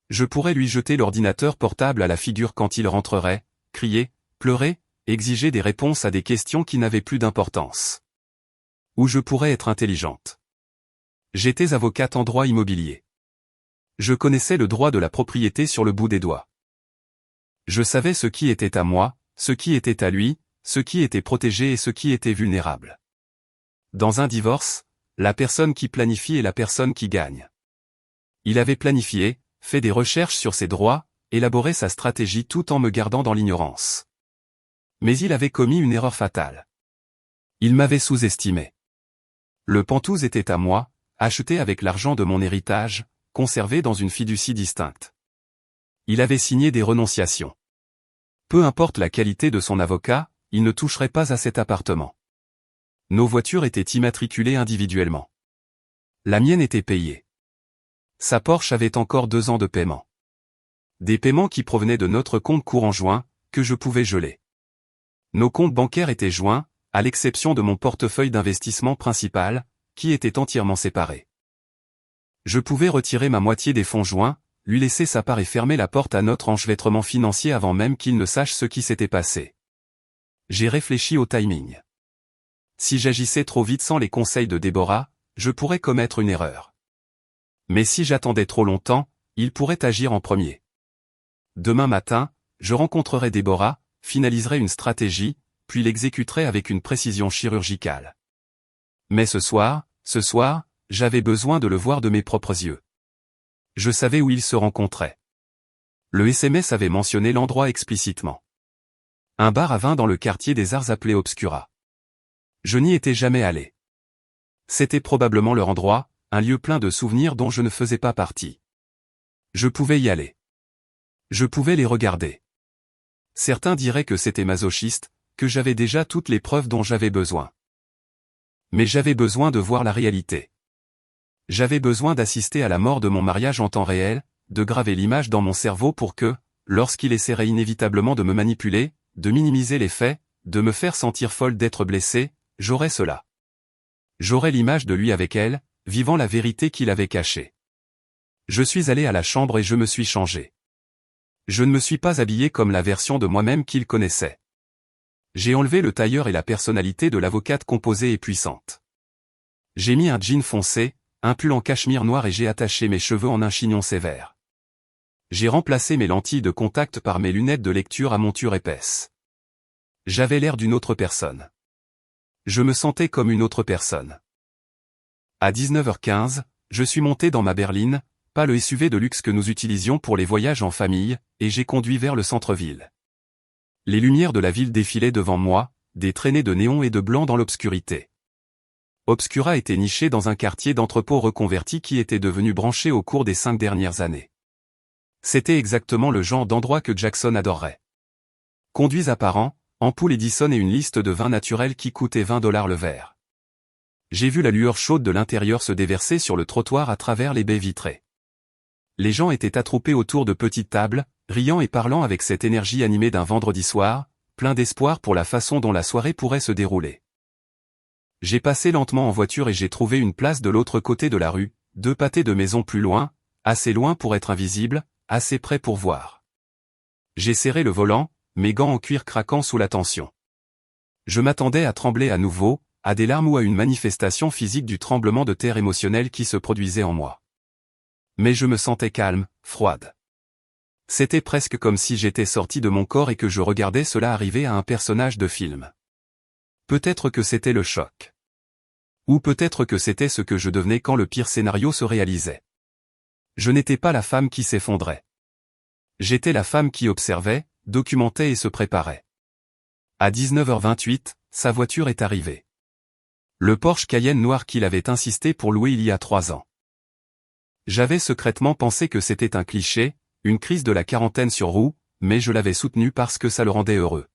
Je pourrais lui jeter l'ordinateur portable à la figure quand il rentrerait, crier, pleurer, exiger des réponses à des questions qui n'avaient plus d'importance. Ou je pourrais être intelligente. J'étais avocate en droit immobilier. Je connaissais le droit de la propriété sur le bout des doigts. Je savais ce qui était à moi, ce qui était à lui, ce qui était protégé et ce qui était vulnérable. Dans un divorce, la personne qui planifie est la personne qui gagne. Il avait planifié, fait des recherches sur ses droits, élaboré sa stratégie tout en me gardant dans l'ignorance. Mais il avait commis une erreur fatale. Il m'avait sous-estimé. Le pantouse était à moi, acheté avec l'argent de mon héritage, conservé dans une fiducie distincte. Il avait signé des renonciations. Peu importe la qualité de son avocat, il ne toucherait pas à cet appartement. Nos voitures étaient immatriculées individuellement. La mienne était payée. Sa Porsche avait encore 2 ans de paiement. Des paiements qui provenaient de notre compte courant joint, que je pouvais geler. Nos comptes bancaires étaient joints, à l'exception de mon portefeuille d'investissement principal, qui était entièrement séparé. Je pouvais retirer ma moitié des fonds joints, lui laisser sa part et fermer la porte à notre enchevêtrement financier avant même qu'il ne sache ce qui s'était passé. J'ai réfléchi au timing. Si j'agissais trop vite sans les conseils de Déborah, je pourrais commettre une erreur. Mais si j'attendais trop longtemps, il pourrait agir en premier. Demain matin, je rencontrerai Déborah, finaliserai une stratégie, puis l'exécuterai avec une précision chirurgicale. Mais ce soir, j'avais besoin de le voir de mes propres yeux. Je savais où ils se rencontraient. Le SMS avait mentionné l'endroit explicitement. Un bar à vin dans le quartier des Arts appelé Obscura. Je n'y étais jamais allé. C'était probablement leur endroit, un lieu plein de souvenirs dont je ne faisais pas partie. Je pouvais y aller. Je pouvais les regarder. Certains diraient que c'était masochiste, que j'avais déjà toutes les preuves dont j'avais besoin. Mais j'avais besoin de voir la réalité. J'avais besoin d'assister à la mort de mon mariage en temps réel, de graver l'image dans mon cerveau pour que, lorsqu'il essaierait inévitablement de me manipuler, de minimiser les faits, de me faire sentir folle d'être blessée, j'aurais cela. J'aurais l'image de lui avec elle, vivant la vérité qu'il avait cachée. Je suis allé à la chambre et je me suis changé. Je ne me suis pas habillé comme la version de moi-même qu'il connaissait. J'ai enlevé le tailleur et la personnalité de l'avocate composée et puissante. J'ai mis un jean foncé, un pull en cachemire noir et j'ai attaché mes cheveux en un chignon sévère. J'ai remplacé mes lentilles de contact par mes lunettes de lecture à monture épaisse. J'avais l'air d'une autre personne. Je me sentais comme une autre personne. À 19h15, je suis monté dans ma berline, pas le SUV de luxe que nous utilisions pour les voyages en famille, et j'ai conduit vers le centre-ville. Les lumières de la ville défilaient devant moi, des traînées de néon et de blanc dans l'obscurité. Obscura était niché dans un quartier d'entrepôts reconverti qui était devenu branché au cours des 5 dernières années. C'était exactement le genre d'endroit que Jackson adorerait. Conduits apparents, ampoules Edison et une liste de vins naturels qui coûtaient $20 le verre. J'ai vu la lueur chaude de l'intérieur se déverser sur le trottoir à travers les baies vitrées. Les gens étaient attroupés autour de petites tables, riant et parlant avec cette énergie animée d'un vendredi soir, plein d'espoir pour la façon dont la soirée pourrait se dérouler. J'ai passé lentement en voiture et j'ai trouvé une place de l'autre côté de la rue, 2 pâtés de maisons plus loin, assez loin pour être invisible, assez près pour voir. J'ai serré le volant, mes gants en cuir craquant sous la tension. Je m'attendais à trembler à nouveau, à des larmes ou à une manifestation physique du tremblement de terre émotionnel qui se produisait en moi. Mais je me sentais calme, froide. C'était presque comme si j'étais sorti de mon corps et que je regardais cela arriver à un personnage de film. Peut-être que c'était le choc. Ou peut-être que c'était ce que je devenais quand le pire scénario se réalisait. Je n'étais pas la femme qui s'effondrait. J'étais la femme qui observait, documentait et se préparait. À 19h28, sa voiture est arrivée. Le Porsche Cayenne noir qu'il avait insisté pour louer il y a 3 ans. J'avais secrètement pensé que c'était un cliché, une crise de la quarantaine sur roue, mais je l'avais soutenu parce que ça le rendait heureux.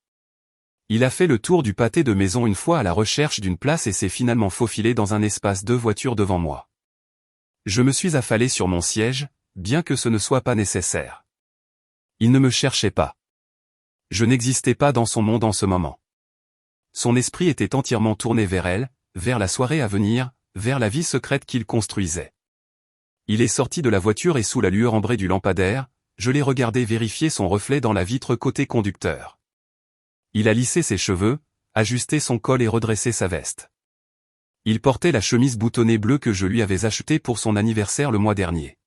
Il a fait le tour du pâté de maison une fois à la recherche d'une place et s'est finalement faufilé dans un espace 2 voitures devant moi. Je me suis affalé sur mon siège, bien que ce ne soit pas nécessaire. Il ne me cherchait pas. Je n'existais pas dans son monde en ce moment. Son esprit était entièrement tourné vers elle, vers la soirée à venir, vers la vie secrète qu'il construisait. Il est sorti de la voiture et sous la lueur ambrée du lampadaire, je l'ai regardé vérifier son reflet dans la vitre côté conducteur. Il a lissé ses cheveux, ajusté son col et redressé sa veste. Il portait la chemise boutonnée bleue que je lui avais achetée pour son anniversaire le mois dernier.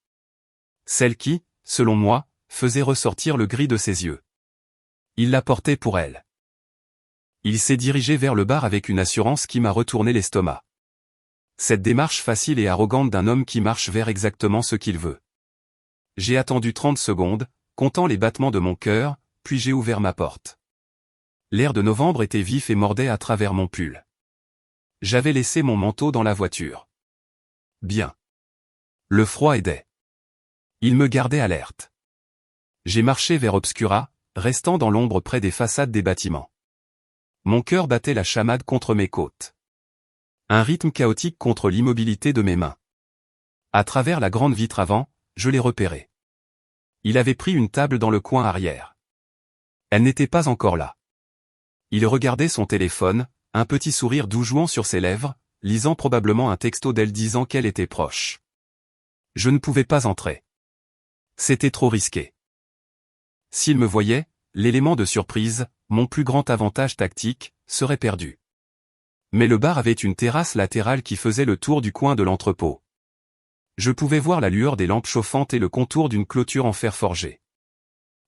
Celle qui, selon moi, faisait ressortir le gris de ses yeux. Il la portait pour elle. Il s'est dirigé vers le bar avec une assurance qui m'a retourné l'estomac. Cette démarche facile et arrogante d'un homme qui marche vers exactement ce qu'il veut. J'ai attendu 30 secondes, comptant les battements de mon cœur, puis j'ai ouvert ma porte. L'air de novembre était vif et mordait à travers mon pull. J'avais laissé mon manteau dans la voiture. Bien. Le froid aidait. Il me gardait alerte. J'ai marché vers Obscura, restant dans l'ombre près des façades des bâtiments. Mon cœur battait la chamade contre mes côtes. Un rythme chaotique contre l'immobilité de mes mains. À travers la grande vitre avant, je l'ai repéré. Il avait pris une table dans le coin arrière. Elle n'était pas encore là. Il regardait son téléphone, un petit sourire doux jouant sur ses lèvres, lisant probablement un texto d'elle disant qu'elle était proche. Je ne pouvais pas entrer. C'était trop risqué. S'il me voyait, l'élément de surprise, mon plus grand avantage tactique, serait perdu. Mais le bar avait une terrasse latérale qui faisait le tour du coin de l'entrepôt. Je pouvais voir la lueur des lampes chauffantes et le contour d'une clôture en fer forgé.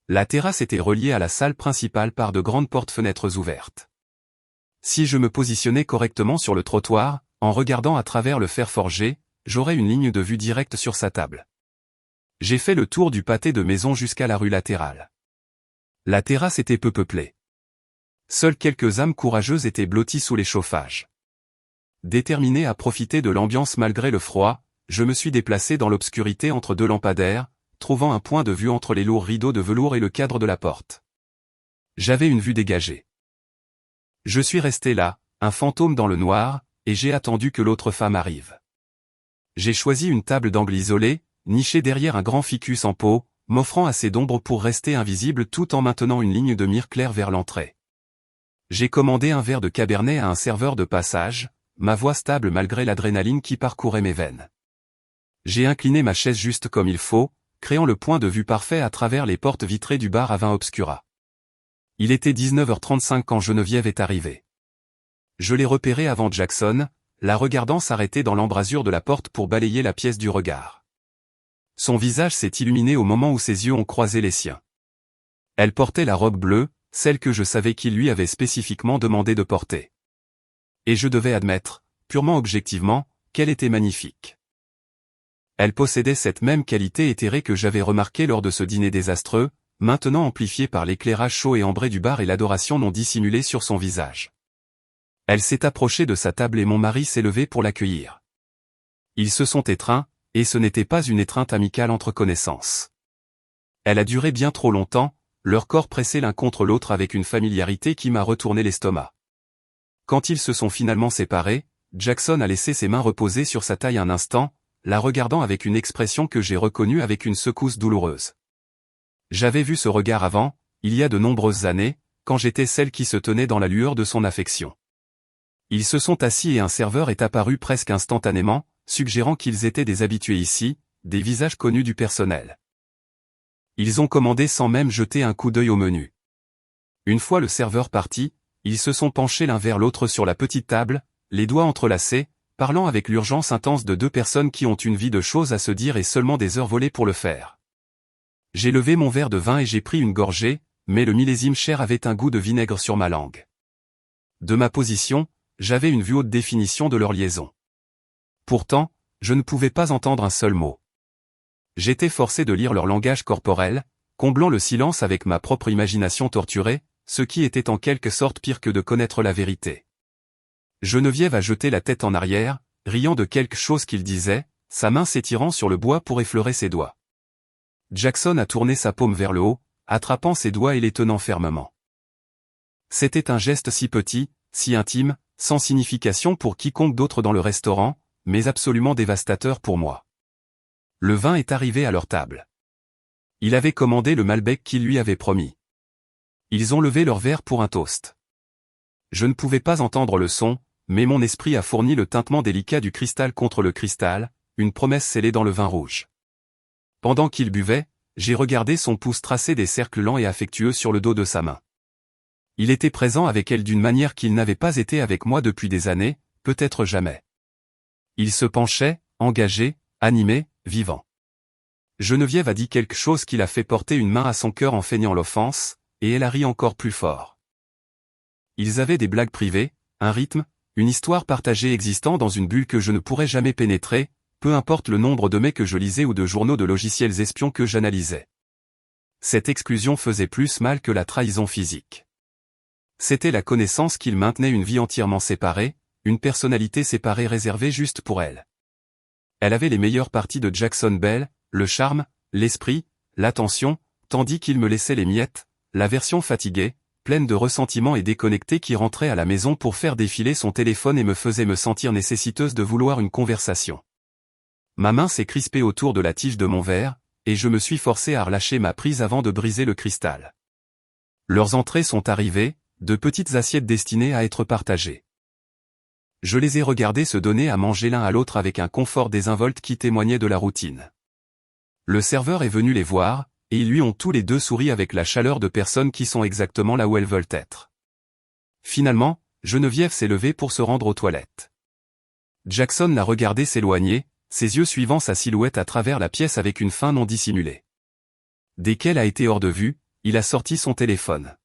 La terrasse était reliée à la salle principale par de grandes portes-fenêtres ouvertes. Si je me positionnais correctement sur le trottoir, en regardant à travers le fer forgé, j'aurais une ligne de vue directe sur sa table. J'ai fait le tour du pâté de maison jusqu'à la rue latérale. La terrasse était peu peuplée. Seules quelques âmes courageuses étaient blotties sous les chauffages. Déterminé à profiter de l'ambiance malgré le froid, je me suis déplacé dans l'obscurité entre 2 lampadaires, trouvant un point de vue entre les lourds rideaux de velours et le cadre de la porte. J'avais une vue dégagée. Je suis resté là, un fantôme dans le noir, et j'ai attendu que l'autre femme arrive. J'ai choisi une table d'angle isolée, niché derrière un grand ficus en pot, m'offrant assez d'ombre pour rester invisible tout en maintenant une ligne de mire claire vers l'entrée. J'ai commandé un verre de cabernet à un serveur de passage, ma voix stable malgré l'adrénaline qui parcourait mes veines. J'ai incliné ma chaise juste comme il faut, créant le point de vue parfait à travers les portes vitrées du bar à vin obscura. Il était 19h35 quand Geneviève est arrivée. Je l'ai repérée avant Jackson, la regardant s'arrêter dans l'embrasure de la porte pour balayer la pièce du regard. Son visage s'est illuminé au moment où ses yeux ont croisé les siens. Elle portait la robe bleue, celle que je savais qu'il lui avait spécifiquement demandé de porter. Et je devais admettre, purement objectivement, qu'elle était magnifique. Elle possédait cette même qualité éthérée que j'avais remarquée lors de ce dîner désastreux, maintenant amplifiée par l'éclairage chaud et ambré du bar et l'adoration non dissimulée sur son visage. Elle s'est approchée de sa table et mon mari s'est levé pour l'accueillir. Ils se sont étreints, et ce n'était pas une étreinte amicale entre connaissances. Elle a duré bien trop longtemps, leurs corps pressés l'un contre l'autre avec une familiarité qui m'a retourné l'estomac. Quand ils se sont finalement séparés, Jackson a laissé ses mains reposer sur sa taille un instant, la regardant avec une expression que j'ai reconnue avec une secousse douloureuse. J'avais vu ce regard avant, il y a de nombreuses années, quand j'étais celle qui se tenait dans la lueur de son affection. Ils se sont assis et un serveur est apparu presque instantanément, suggérant qu'ils étaient des habitués ici, des visages connus du personnel. Ils ont commandé sans même jeter un coup d'œil au menu. Une fois le serveur parti, ils se sont penchés l'un vers l'autre sur la petite table, les doigts entrelacés, parlant avec l'urgence intense de deux personnes qui ont une vie de choses à se dire et seulement des heures volées pour le faire. J'ai levé mon verre de vin et j'ai pris une gorgée, mais le millésime cher avait un goût de vinaigre sur ma langue. De ma position, j'avais une vue haute définition de leur liaison. Pourtant, je ne pouvais pas entendre un seul mot. J'étais forcé de lire leur langage corporel, comblant le silence avec ma propre imagination torturée, ce qui était en quelque sorte pire que de connaître la vérité. Geneviève a jeté la tête en arrière, riant de quelque chose qu'il disait, sa main s'étirant sur le bois pour effleurer ses doigts. Jackson a tourné sa paume vers le haut, attrapant ses doigts et les tenant fermement. C'était un geste si petit, si intime, sans signification pour quiconque d'autre dans le restaurant, mais absolument dévastateur pour moi. Le vin est arrivé à leur table. Il avait commandé le Malbec qu'il lui avait promis. Ils ont levé leur verre pour un toast. Je ne pouvais pas entendre le son, mais mon esprit a fourni le tintement délicat du cristal contre le cristal, une promesse scellée dans le vin rouge. Pendant qu'il buvait, j'ai regardé son pouce tracer des cercles lents et affectueux sur le dos de sa main. Il était présent avec elle d'une manière qu'il n'avait pas été avec moi depuis des années, peut-être jamais. Il se penchait, engagé, animé, vivant. Geneviève a dit quelque chose qui l'a fait porter une main à son cœur en feignant l'offense, et elle a ri encore plus fort. Ils avaient des blagues privées, un rythme, une histoire partagée existant dans une bulle que je ne pourrais jamais pénétrer, peu importe le nombre de mets que je lisais ou de journaux de logiciels espions que j'analysais. Cette exclusion faisait plus mal que la trahison physique. C'était la connaissance qu'ils maintenaient une vie entièrement séparée, une personnalité séparée réservée juste pour elle. Elle avait les meilleures parties de Jackson Bell, le charme, l'esprit, l'attention, tandis qu'il me laissait les miettes, la version fatiguée, pleine de ressentiment et déconnectée qui rentrait à la maison pour faire défiler son téléphone et me faisait me sentir nécessiteuse de vouloir une conversation. Ma main s'est crispée autour de la tige de mon verre, et je me suis forcé à relâcher ma prise avant de briser le cristal. Leurs entrées sont arrivées, de petites assiettes destinées à être partagées. Je les ai regardés se donner à manger l'un à l'autre avec un confort désinvolte qui témoignait de la routine. Le serveur est venu les voir, et ils lui ont tous les deux souri avec la chaleur de personnes qui sont exactement là où elles veulent être. Finalement, Geneviève s'est levée pour se rendre aux toilettes. Jackson l'a regardé s'éloigner, ses yeux suivant sa silhouette à travers la pièce avec une faim non dissimulée. Dès qu'elle a été hors de vue, il a sorti son téléphone.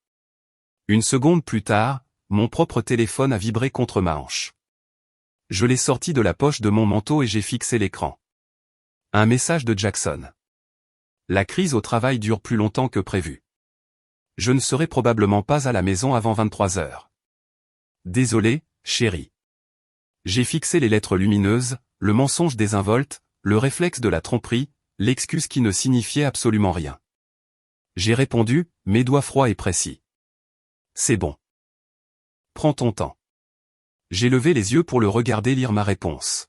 Une seconde plus tard, mon propre téléphone a vibré contre ma hanche. Je l'ai sorti de la poche de mon manteau et j'ai fixé l'écran. Un message de Jackson. La crise au travail dure plus longtemps que prévu. Je ne serai probablement pas à la maison avant 23 heures. Désolé, chérie. J'ai fixé les lettres lumineuses, le mensonge désinvolte, le réflexe de la tromperie, l'excuse qui ne signifiait absolument rien. J'ai répondu, mes doigts froids et précis. C'est bon. Prends ton temps. J'ai levé les yeux pour le regarder lire ma réponse.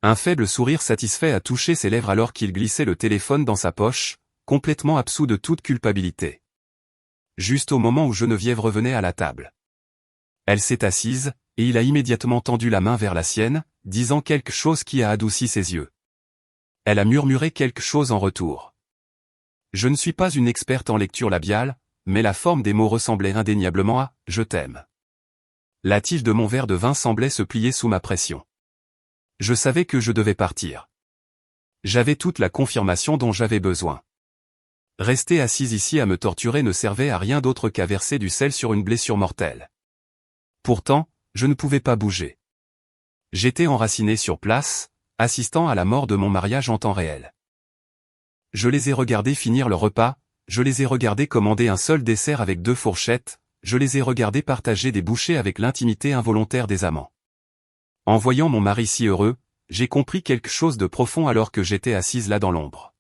Un faible sourire satisfait a touché ses lèvres alors qu'il glissait le téléphone dans sa poche, complètement absous de toute culpabilité. Juste au moment où Geneviève revenait à la table. Elle s'est assise, et il a immédiatement tendu la main vers la sienne, disant quelque chose qui a adouci ses yeux. Elle a murmuré quelque chose en retour. Je ne suis pas une experte en lecture labiale, mais la forme des mots ressemblait indéniablement à « je t'aime ». La tige de mon verre de vin semblait se plier sous ma pression. Je savais que je devais partir. J'avais toute la confirmation dont j'avais besoin. Rester assise ici à me torturer ne servait à rien d'autre qu'à verser du sel sur une blessure mortelle. Pourtant, je ne pouvais pas bouger. J'étais enraciné sur place, assistant à la mort de mon mariage en temps réel. Je les ai regardés finir leur repas, je les ai regardés commander un seul dessert avec 2 fourchettes, je les ai regardés partager des bouchées avec l'intimité involontaire des amants. En voyant mon mari si heureux, j'ai compris quelque chose de profond alors que j'étais assise là dans l'ombre.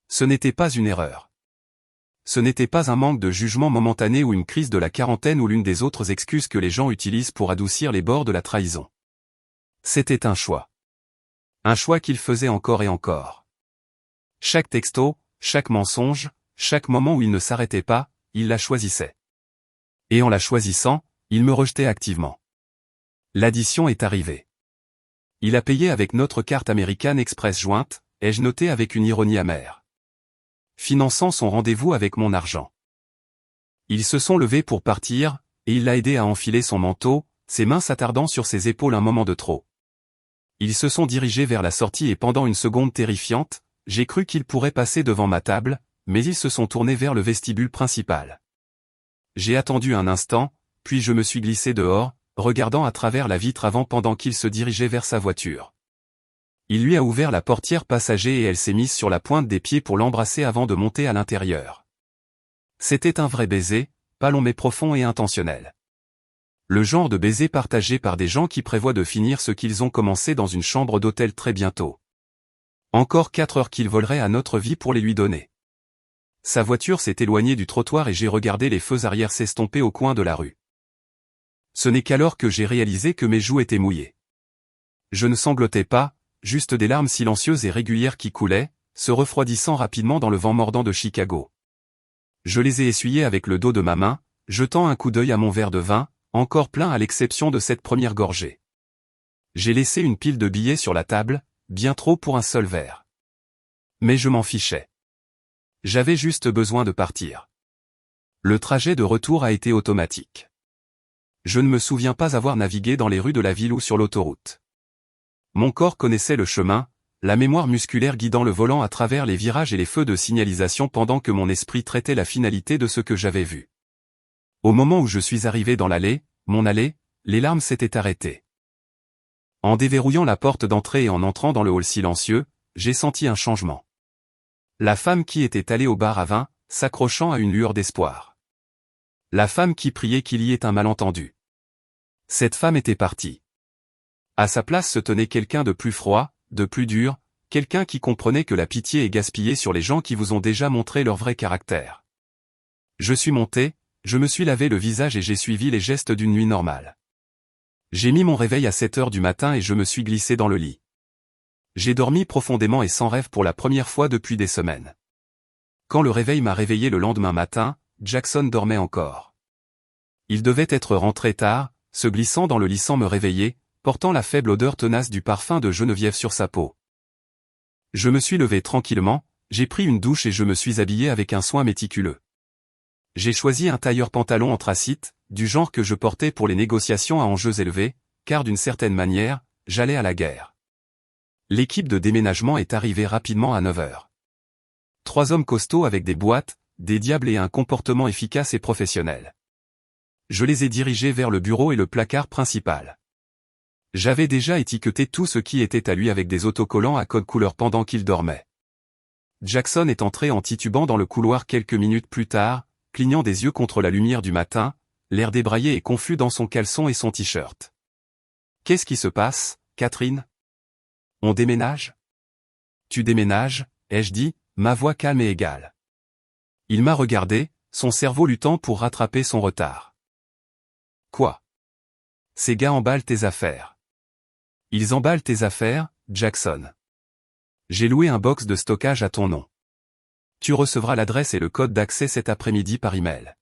Ce n'était pas une erreur. Ce n'était pas un manque de jugement momentané ou une crise de la quarantaine ou l'une des autres excuses que les gens utilisent pour adoucir les bords de la trahison. C'était un choix. Un choix qu'il faisait encore et encore. Chaque texto, chaque mensonge, chaque moment où il ne s'arrêtait pas, il la choisissait. Et en la choisissant, il me rejetait activement. L'addition est arrivée. Il a payé avec notre carte American Express jointe, ai-je noté avec une ironie amère. Finançant son rendez-vous avec mon argent. Ils se sont levés pour partir, et il l'a aidé à enfiler son manteau, ses mains s'attardant sur ses épaules un moment de trop. Ils se sont dirigés vers la sortie et pendant une seconde terrifiante, j'ai cru qu'ils pourraient passer devant ma table, mais ils se sont tournés vers le vestibule principal. J'ai attendu un instant, puis je me suis glissé dehors, regardant à travers la vitre avant pendant qu'il se dirigeait vers sa voiture. Il lui a ouvert la portière passager et elle s'est mise sur la pointe des pieds pour l'embrasser avant de monter à l'intérieur. C'était un vrai baiser, pas long mais profond et intentionnel. Le genre de baiser partagé par des gens qui prévoient de finir ce qu'ils ont commencé dans une chambre d'hôtel très bientôt. Encore 4 heures qu'il volerait à notre vie pour les lui donner. Sa voiture s'est éloignée du trottoir et j'ai regardé les feux arrière s'estomper au coin de la rue. Ce n'est qu'alors que j'ai réalisé que mes joues étaient mouillées. Je ne sanglotais pas, juste des larmes silencieuses et régulières qui coulaient, se refroidissant rapidement dans le vent mordant de Chicago. Je les ai essuyées avec le dos de ma main, jetant un coup d'œil à mon verre de vin, encore plein à l'exception de cette première gorgée. J'ai laissé une pile de billets sur la table, bien trop pour un seul verre. Mais je m'en fichais. J'avais juste besoin de partir. Le trajet de retour a été automatique. Je ne me souviens pas avoir navigué dans les rues de la ville ou sur l'autoroute. Mon corps connaissait le chemin, la mémoire musculaire guidant le volant à travers les virages et les feux de signalisation pendant que mon esprit traitait la finalité de ce que j'avais vu. Au moment où je suis arrivé dans l'allée, mon allée, les larmes s'étaient arrêtées. En déverrouillant la porte d'entrée et en entrant dans le hall silencieux, j'ai senti un changement. La femme qui était allée au bar à vin, s'accrochant à une lueur d'espoir. La femme qui priait qu'il y ait un malentendu. Cette femme était partie. À sa place se tenait quelqu'un de plus froid, de plus dur, quelqu'un qui comprenait que la pitié est gaspillée sur les gens qui vous ont déjà montré leur vrai caractère. Je suis monté, je me suis lavé le visage et j'ai suivi les gestes d'une nuit normale. J'ai mis mon réveil à 7 heures du matin et je me suis glissé dans le lit. J'ai dormi profondément et sans rêve pour la première fois depuis des semaines. Quand le réveil m'a réveillé le lendemain matin, Jackson dormait encore. Il devait être rentré tard, se glissant dans le lit sans me réveiller, portant la faible odeur tenace du parfum de Geneviève sur sa peau. Je me suis levé tranquillement, j'ai pris une douche et je me suis habillé avec un soin méticuleux. J'ai choisi un tailleur pantalon anthracite, du genre que je portais pour les négociations à enjeux élevés, car d'une certaine manière, j'allais à la guerre. L'équipe de déménagement est arrivée rapidement à 9 heures. 3 hommes costauds avec des boîtes, des diables et un comportement efficace et professionnel. Je les ai dirigés vers le bureau et le placard principal. J'avais déjà étiqueté tout ce qui était à lui avec des autocollants à code couleur pendant qu'il dormait. Jackson est entré en titubant dans le couloir quelques minutes plus tard, clignant des yeux contre la lumière du matin, l'air débraillé et confus dans son caleçon et son t-shirt. « Qu'est-ce qui se passe, Catherine ? On déménage ? » « Tu déménages ?» ai-je dit, ma voix calme et égale. Il m'a regardé, son cerveau luttant pour rattraper son retard. « Quoi ? Ces gars emballent tes affaires. » « Ils emballent tes affaires, Jackson. J'ai loué un box de stockage à ton nom. Tu recevras l'adresse et le code d'accès cet après-midi par email.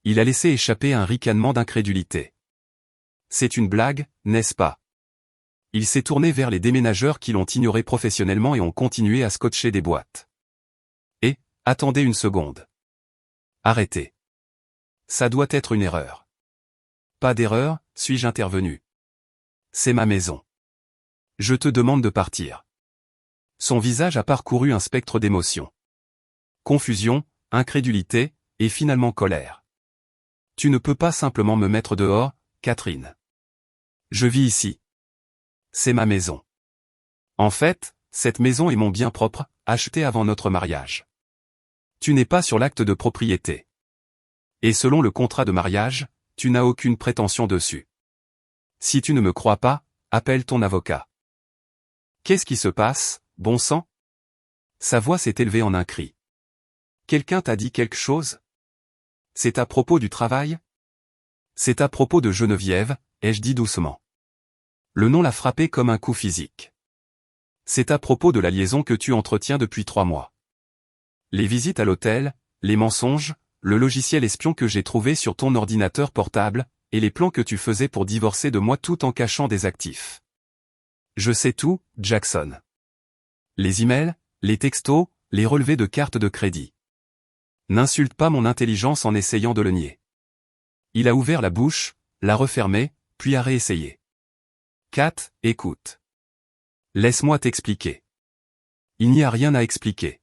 Il a laissé échapper un ricanement d'incrédulité. C'est une blague, n'est-ce pas? Il s'est tourné vers les déménageurs qui l'ont ignoré professionnellement et ont continué à scotcher des boîtes. Et, attendez une seconde. Arrêtez. Ça doit être une erreur. Pas d'erreur, suis-je intervenu. C'est ma maison. Je te demande de partir. Son visage a parcouru un spectre d'émotions. Confusion, incrédulité, et finalement colère. Tu ne peux pas simplement me mettre dehors, Catherine. Je vis ici. C'est ma maison. En fait, cette maison est mon bien propre, acheté avant notre mariage. Tu n'es pas sur l'acte de propriété. Et selon le contrat de mariage, tu n'as aucune prétention dessus. Si tu ne me crois pas, appelle ton avocat. Qu'est-ce qui se passe, bon sang? Sa voix s'est élevée en un cri. Quelqu'un t'a dit quelque chose? C'est à propos du travail? C'est à propos de Geneviève, ai-je dit doucement. Le nom l'a frappé comme un coup physique. C'est à propos de la liaison que tu entretiens depuis 3 mois. Les visites à l'hôtel, les mensonges, le logiciel espion que j'ai trouvé sur ton ordinateur portable, et les plans que tu faisais pour divorcer de moi tout en cachant des actifs. Je sais tout, Jackson. Les emails, les textos, les relevés de cartes de crédit. N'insulte pas mon intelligence en essayant de le nier. Il a ouvert la bouche, l'a refermée, puis a réessayé. Kat, écoute. Laisse-moi t'expliquer. Il n'y a rien à expliquer.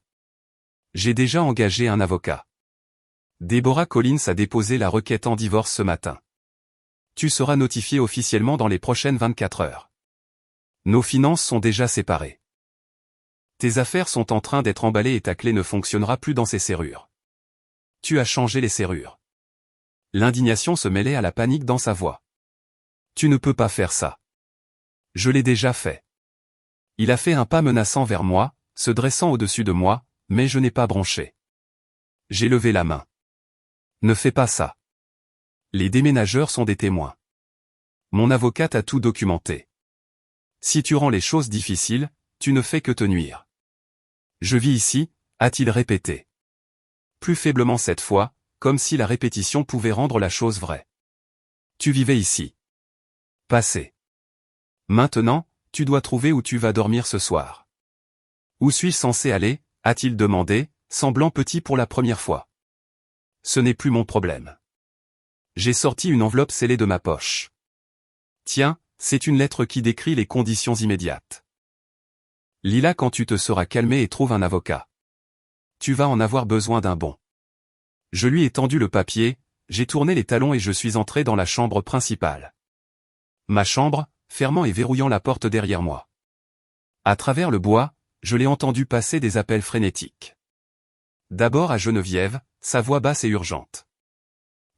J'ai déjà engagé un avocat. Deborah Collins a déposé la requête en divorce ce matin. Tu seras notifié officiellement dans les prochaines 24 heures. Nos finances sont déjà séparées. Tes affaires sont en train d'être emballées et ta clé ne fonctionnera plus dans ses serrures. Tu as changé les serrures. L'indignation se mêlait à la panique dans sa voix. Tu ne peux pas faire ça. Je l'ai déjà fait. Il a fait un pas menaçant vers moi, se dressant au-dessus de moi, mais je n'ai pas bronché. J'ai levé la main. Ne fais pas ça. Les déménageurs sont des témoins. Mon avocat a tout documenté. Si tu rends les choses difficiles, tu ne fais que te nuire. Je vis ici, a-t-il répété. Plus faiblement cette fois, comme si la répétition pouvait rendre la chose vraie. Tu vivais ici. Passé. Maintenant, tu dois trouver où tu vas dormir ce soir. Où suis-je censé aller, a-t-il demandé, semblant petit pour la première fois. Ce n'est plus mon problème. J'ai sorti une enveloppe scellée de ma poche. Tiens, c'est une lettre qui décrit les conditions immédiates. Lis-la quand tu te seras calmé et trouve un avocat. Tu vas en avoir besoin d'un bon. Je lui ai tendu le papier, j'ai tourné les talons et je suis entré dans la chambre principale. Ma chambre, fermant et verrouillant la porte derrière moi. À travers le bois, je l'ai entendu passer des appels frénétiques. D'abord à Geneviève, sa voix basse et urgente.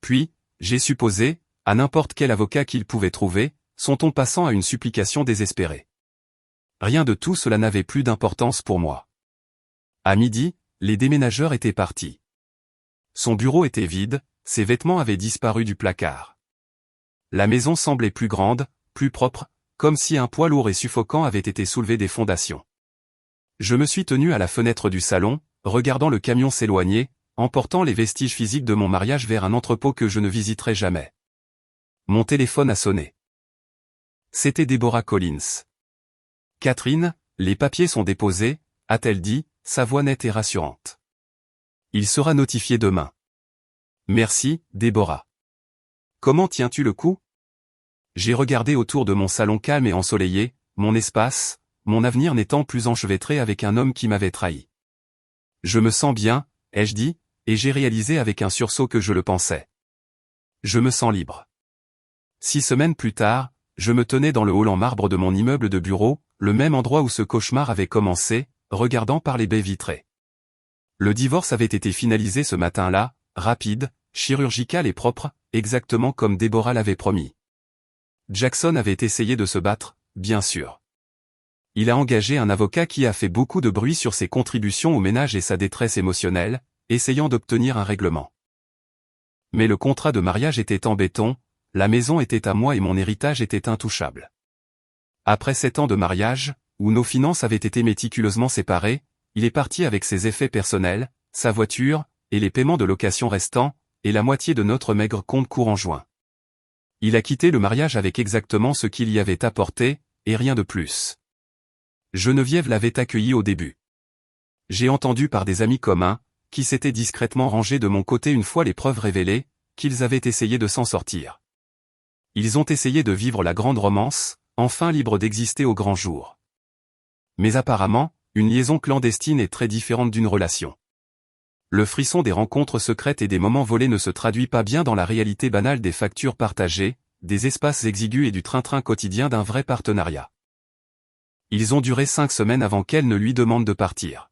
Puis, j'ai supposé, à n'importe quel avocat qu'il pouvait trouver, son ton passant à une supplication désespérée. Rien de tout cela n'avait plus d'importance pour moi. À midi, les déménageurs étaient partis. Son bureau était vide, ses vêtements avaient disparu du placard. La maison semblait plus grande, plus propre, comme si un poids lourd et suffocant avait été soulevé des fondations. Je me suis tenu à la fenêtre du salon, regardant le camion s'éloigner, emportant les vestiges physiques de mon mariage vers un entrepôt que je ne visiterai jamais. Mon téléphone a sonné. C'était Deborah Collins. « Catherine, les papiers sont déposés », a-t-elle dit, sa voix nette et rassurante. « Il sera notifié demain. » « Merci, Deborah. Comment tiens-tu le coup ? J'ai regardé autour de mon salon calme et ensoleillé, mon espace, mon avenir n'étant plus enchevêtré avec un homme qui m'avait trahi. Je me sens bien, ai-je dit, et j'ai réalisé avec un sursaut que je le pensais. Je me sens libre. 6 semaines plus tard, je me tenais dans le hall en marbre de mon immeuble de bureau, le même endroit où ce cauchemar avait commencé, regardant par les baies vitrées. Le divorce avait été finalisé ce matin-là, rapide, chirurgical et propre, exactement comme Deborah l'avait promis. Jackson avait essayé de se battre, bien sûr. Il a engagé un avocat qui a fait beaucoup de bruit sur ses contributions au ménage et sa détresse émotionnelle, essayant d'obtenir un règlement. Mais le contrat de mariage était en béton, la maison était à moi et mon héritage était intouchable. Après 7 ans de mariage, où nos finances avaient été méticuleusement séparées, il est parti avec ses effets personnels, sa voiture, et les paiements de location restants, et la moitié de notre maigre compte courant joint. Il a quitté le mariage avec exactement ce qu'il y avait apporté, et rien de plus. Geneviève l'avait accueilli au début. J'ai entendu par des amis communs, qui s'étaient discrètement rangés de mon côté une fois les preuves révélées, qu'ils avaient essayé de s'en sortir. Ils ont essayé de vivre la grande romance, enfin libres d'exister au grand jour. Mais apparemment, une liaison clandestine est très différente d'une relation. Le frisson des rencontres secrètes et des moments volés ne se traduit pas bien dans la réalité banale des factures partagées, des espaces exigus et du train-train quotidien d'un vrai partenariat. Ils ont duré 5 semaines avant qu'elle ne lui demande de partir.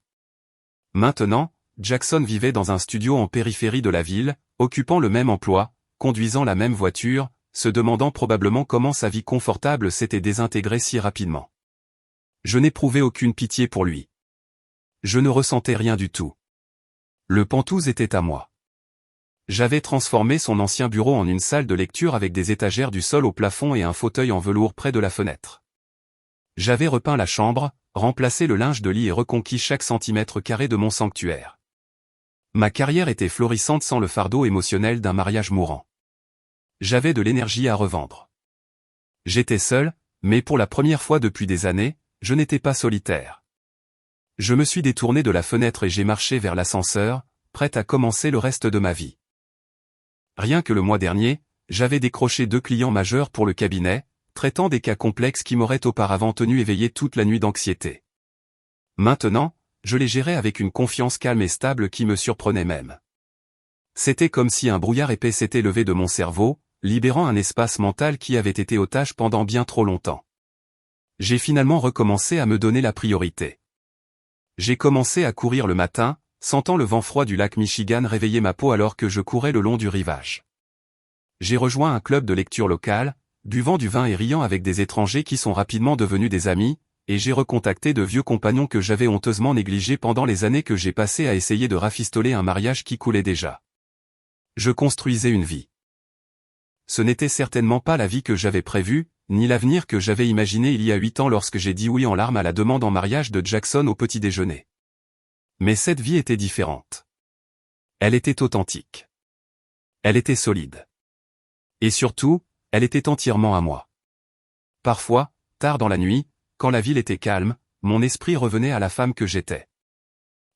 Maintenant, Jackson vivait dans un studio en périphérie de la ville, occupant le même emploi, conduisant la même voiture, se demandant probablement comment sa vie confortable s'était désintégrée si rapidement. Je n'éprouvais aucune pitié pour lui. Je ne ressentais rien du tout. Le Penthouse était à moi. J'avais transformé son ancien bureau en une salle de lecture avec des étagères du sol au plafond et un fauteuil en velours près de la fenêtre. J'avais repeint la chambre, remplacé le linge de lit et reconquis chaque centimètre carré de mon sanctuaire. Ma carrière était florissante sans le fardeau émotionnel d'un mariage mourant. J'avais de l'énergie à revendre. J'étais seul, mais pour la première fois depuis des années, je n'étais pas solitaire. Je me suis détourné de la fenêtre et j'ai marché vers l'ascenseur, prêt à commencer le reste de ma vie. Rien que le mois dernier, j'avais décroché 2 clients majeurs pour le cabinet, traitant des cas complexes qui m'auraient auparavant tenu éveillé toute la nuit d'anxiété. Maintenant, je les gérais avec une confiance calme et stable qui me surprenait même. C'était comme si un brouillard épais s'était levé de mon cerveau, libérant un espace mental qui avait été otage pendant bien trop longtemps. J'ai finalement recommencé à me donner la priorité. J'ai commencé à courir le matin, sentant le vent froid du lac Michigan réveiller ma peau alors que je courais le long du rivage. J'ai rejoint un club de lecture local, buvant du vin et riant avec des étrangers qui sont rapidement devenus des amis, et j'ai recontacté de vieux compagnons que j'avais honteusement négligés pendant les années que j'ai passées à essayer de rafistoler un mariage qui coulait déjà. Je construisais une vie. Ce n'était certainement pas la vie que j'avais prévue, ni l'avenir que j'avais imaginé il y a 8 ans lorsque j'ai dit oui en larmes à la demande en mariage de Jackson au petit déjeuner. Mais cette vie était différente. Elle était authentique. Elle était solide. Et surtout, elle était entièrement à moi. Parfois, tard dans la nuit, quand la ville était calme, mon esprit revenait à la femme que j'étais.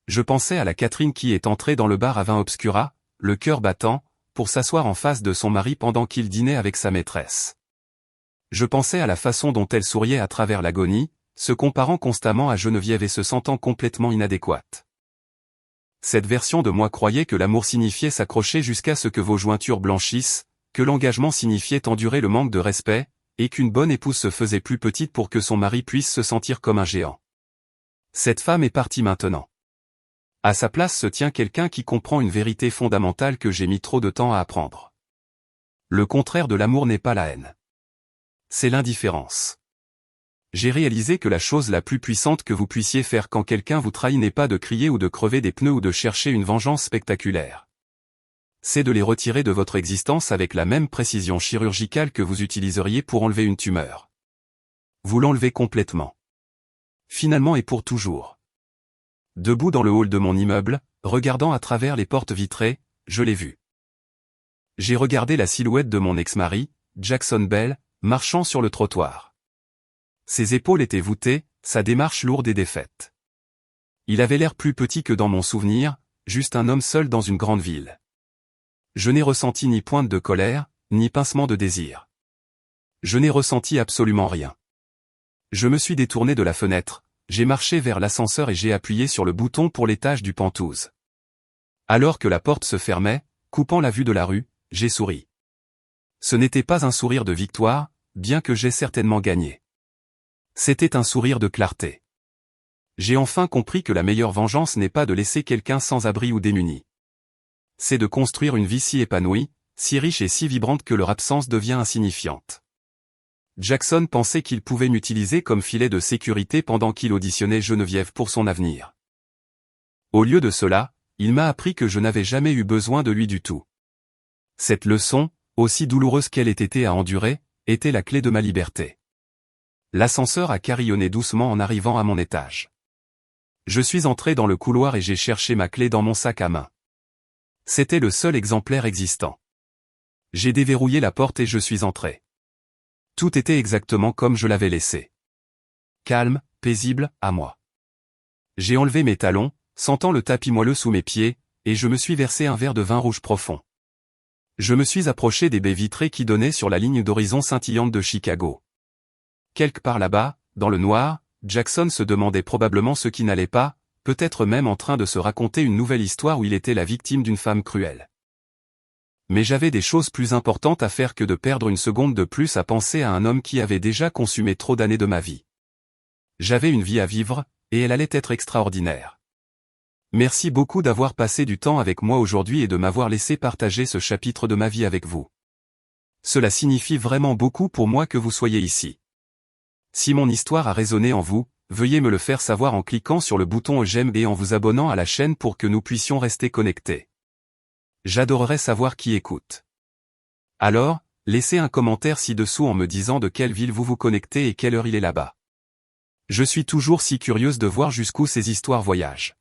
Je pensais à la Catherine qui est entrée dans le bar à vin obscura, le cœur battant, pour s'asseoir en face de son mari pendant qu'il dînait avec sa maîtresse. Je pensais à la façon dont elle souriait à travers l'agonie, se comparant constamment à Geneviève et se sentant complètement inadéquate. Cette version de moi croyait que l'amour signifiait s'accrocher jusqu'à ce que vos jointures blanchissent, que l'engagement signifiait endurer le manque de respect, et qu'une bonne épouse se faisait plus petite pour que son mari puisse se sentir comme un géant. Cette femme est partie maintenant. À sa place se tient quelqu'un qui comprend une vérité fondamentale que j'ai mis trop de temps à apprendre. Le contraire de l'amour n'est pas la haine. C'est l'indifférence. J'ai réalisé que la chose la plus puissante que vous puissiez faire quand quelqu'un vous trahit n'est pas de crier ou de crever des pneus ou de chercher une vengeance spectaculaire. C'est de les retirer de votre existence avec la même précision chirurgicale que vous utiliseriez pour enlever une tumeur. Vous l'enlevez complètement. Finalement et pour toujours. Debout dans le hall de mon immeuble, regardant à travers les portes vitrées, je l'ai vu. J'ai regardé la silhouette de mon ex-mari, Jackson Bell, marchant sur le trottoir. Ses épaules étaient voûtées, sa démarche lourde et défaite. Il avait l'air plus petit que dans mon souvenir, juste un homme seul dans une grande ville. Je n'ai ressenti ni pointe de colère, ni pincement de désir. Je n'ai ressenti absolument rien. Je me suis détourné de la fenêtre, j'ai marché vers l'ascenseur et j'ai appuyé sur le bouton pour l'étage du Penthouse. Alors que la porte se fermait, coupant la vue de la rue, j'ai souri. Ce n'était pas un sourire de victoire, bien que j'aie certainement gagné. C'était un sourire de clarté. J'ai enfin compris que la meilleure vengeance n'est pas de laisser quelqu'un sans abri ou démuni. C'est de construire une vie si épanouie, si riche et si vibrante que leur absence devient insignifiante. Jackson pensait qu'il pouvait m'utiliser comme filet de sécurité pendant qu'il auditionnait Geneviève pour son avenir. Au lieu de cela, il m'a appris que je n'avais jamais eu besoin de lui du tout. Cette leçon, aussi douloureuse qu'elle ait été à endurer, était la clé de ma liberté. L'ascenseur a carillonné doucement en arrivant à mon étage. Je suis entré dans le couloir et j'ai cherché ma clé dans mon sac à main. C'était le seul exemplaire existant. J'ai déverrouillé la porte et je suis entré. Tout était exactement comme je l'avais laissé. Calme, paisible, à moi. J'ai enlevé mes talons, sentant le tapis moelleux sous mes pieds, et je me suis versé un verre de vin rouge profond. Je me suis approché des baies vitrées qui donnaient sur la ligne d'horizon scintillante de Chicago. Quelque part là-bas, dans le noir, Jackson se demandait probablement ce qui n'allait pas, peut-être même en train de se raconter une nouvelle histoire où il était la victime d'une femme cruelle. Mais j'avais des choses plus importantes à faire que de perdre une seconde de plus à penser à un homme qui avait déjà consumé trop d'années de ma vie. J'avais une vie à vivre, et elle allait être extraordinaire. Merci beaucoup d'avoir passé du temps avec moi aujourd'hui et de m'avoir laissé partager ce chapitre de ma vie avec vous. Cela signifie vraiment beaucoup pour moi que vous soyez ici. Si mon histoire a résonné en vous, veuillez me le faire savoir en cliquant sur le bouton j'aime et en vous abonnant à la chaîne pour que nous puissions rester connectés. J'adorerais savoir qui écoute. Alors, laissez un commentaire ci-dessous en me disant de quelle ville vous vous connectez et quelle heure il est là-bas. Je suis toujours si curieuse de voir jusqu'où ces histoires voyagent.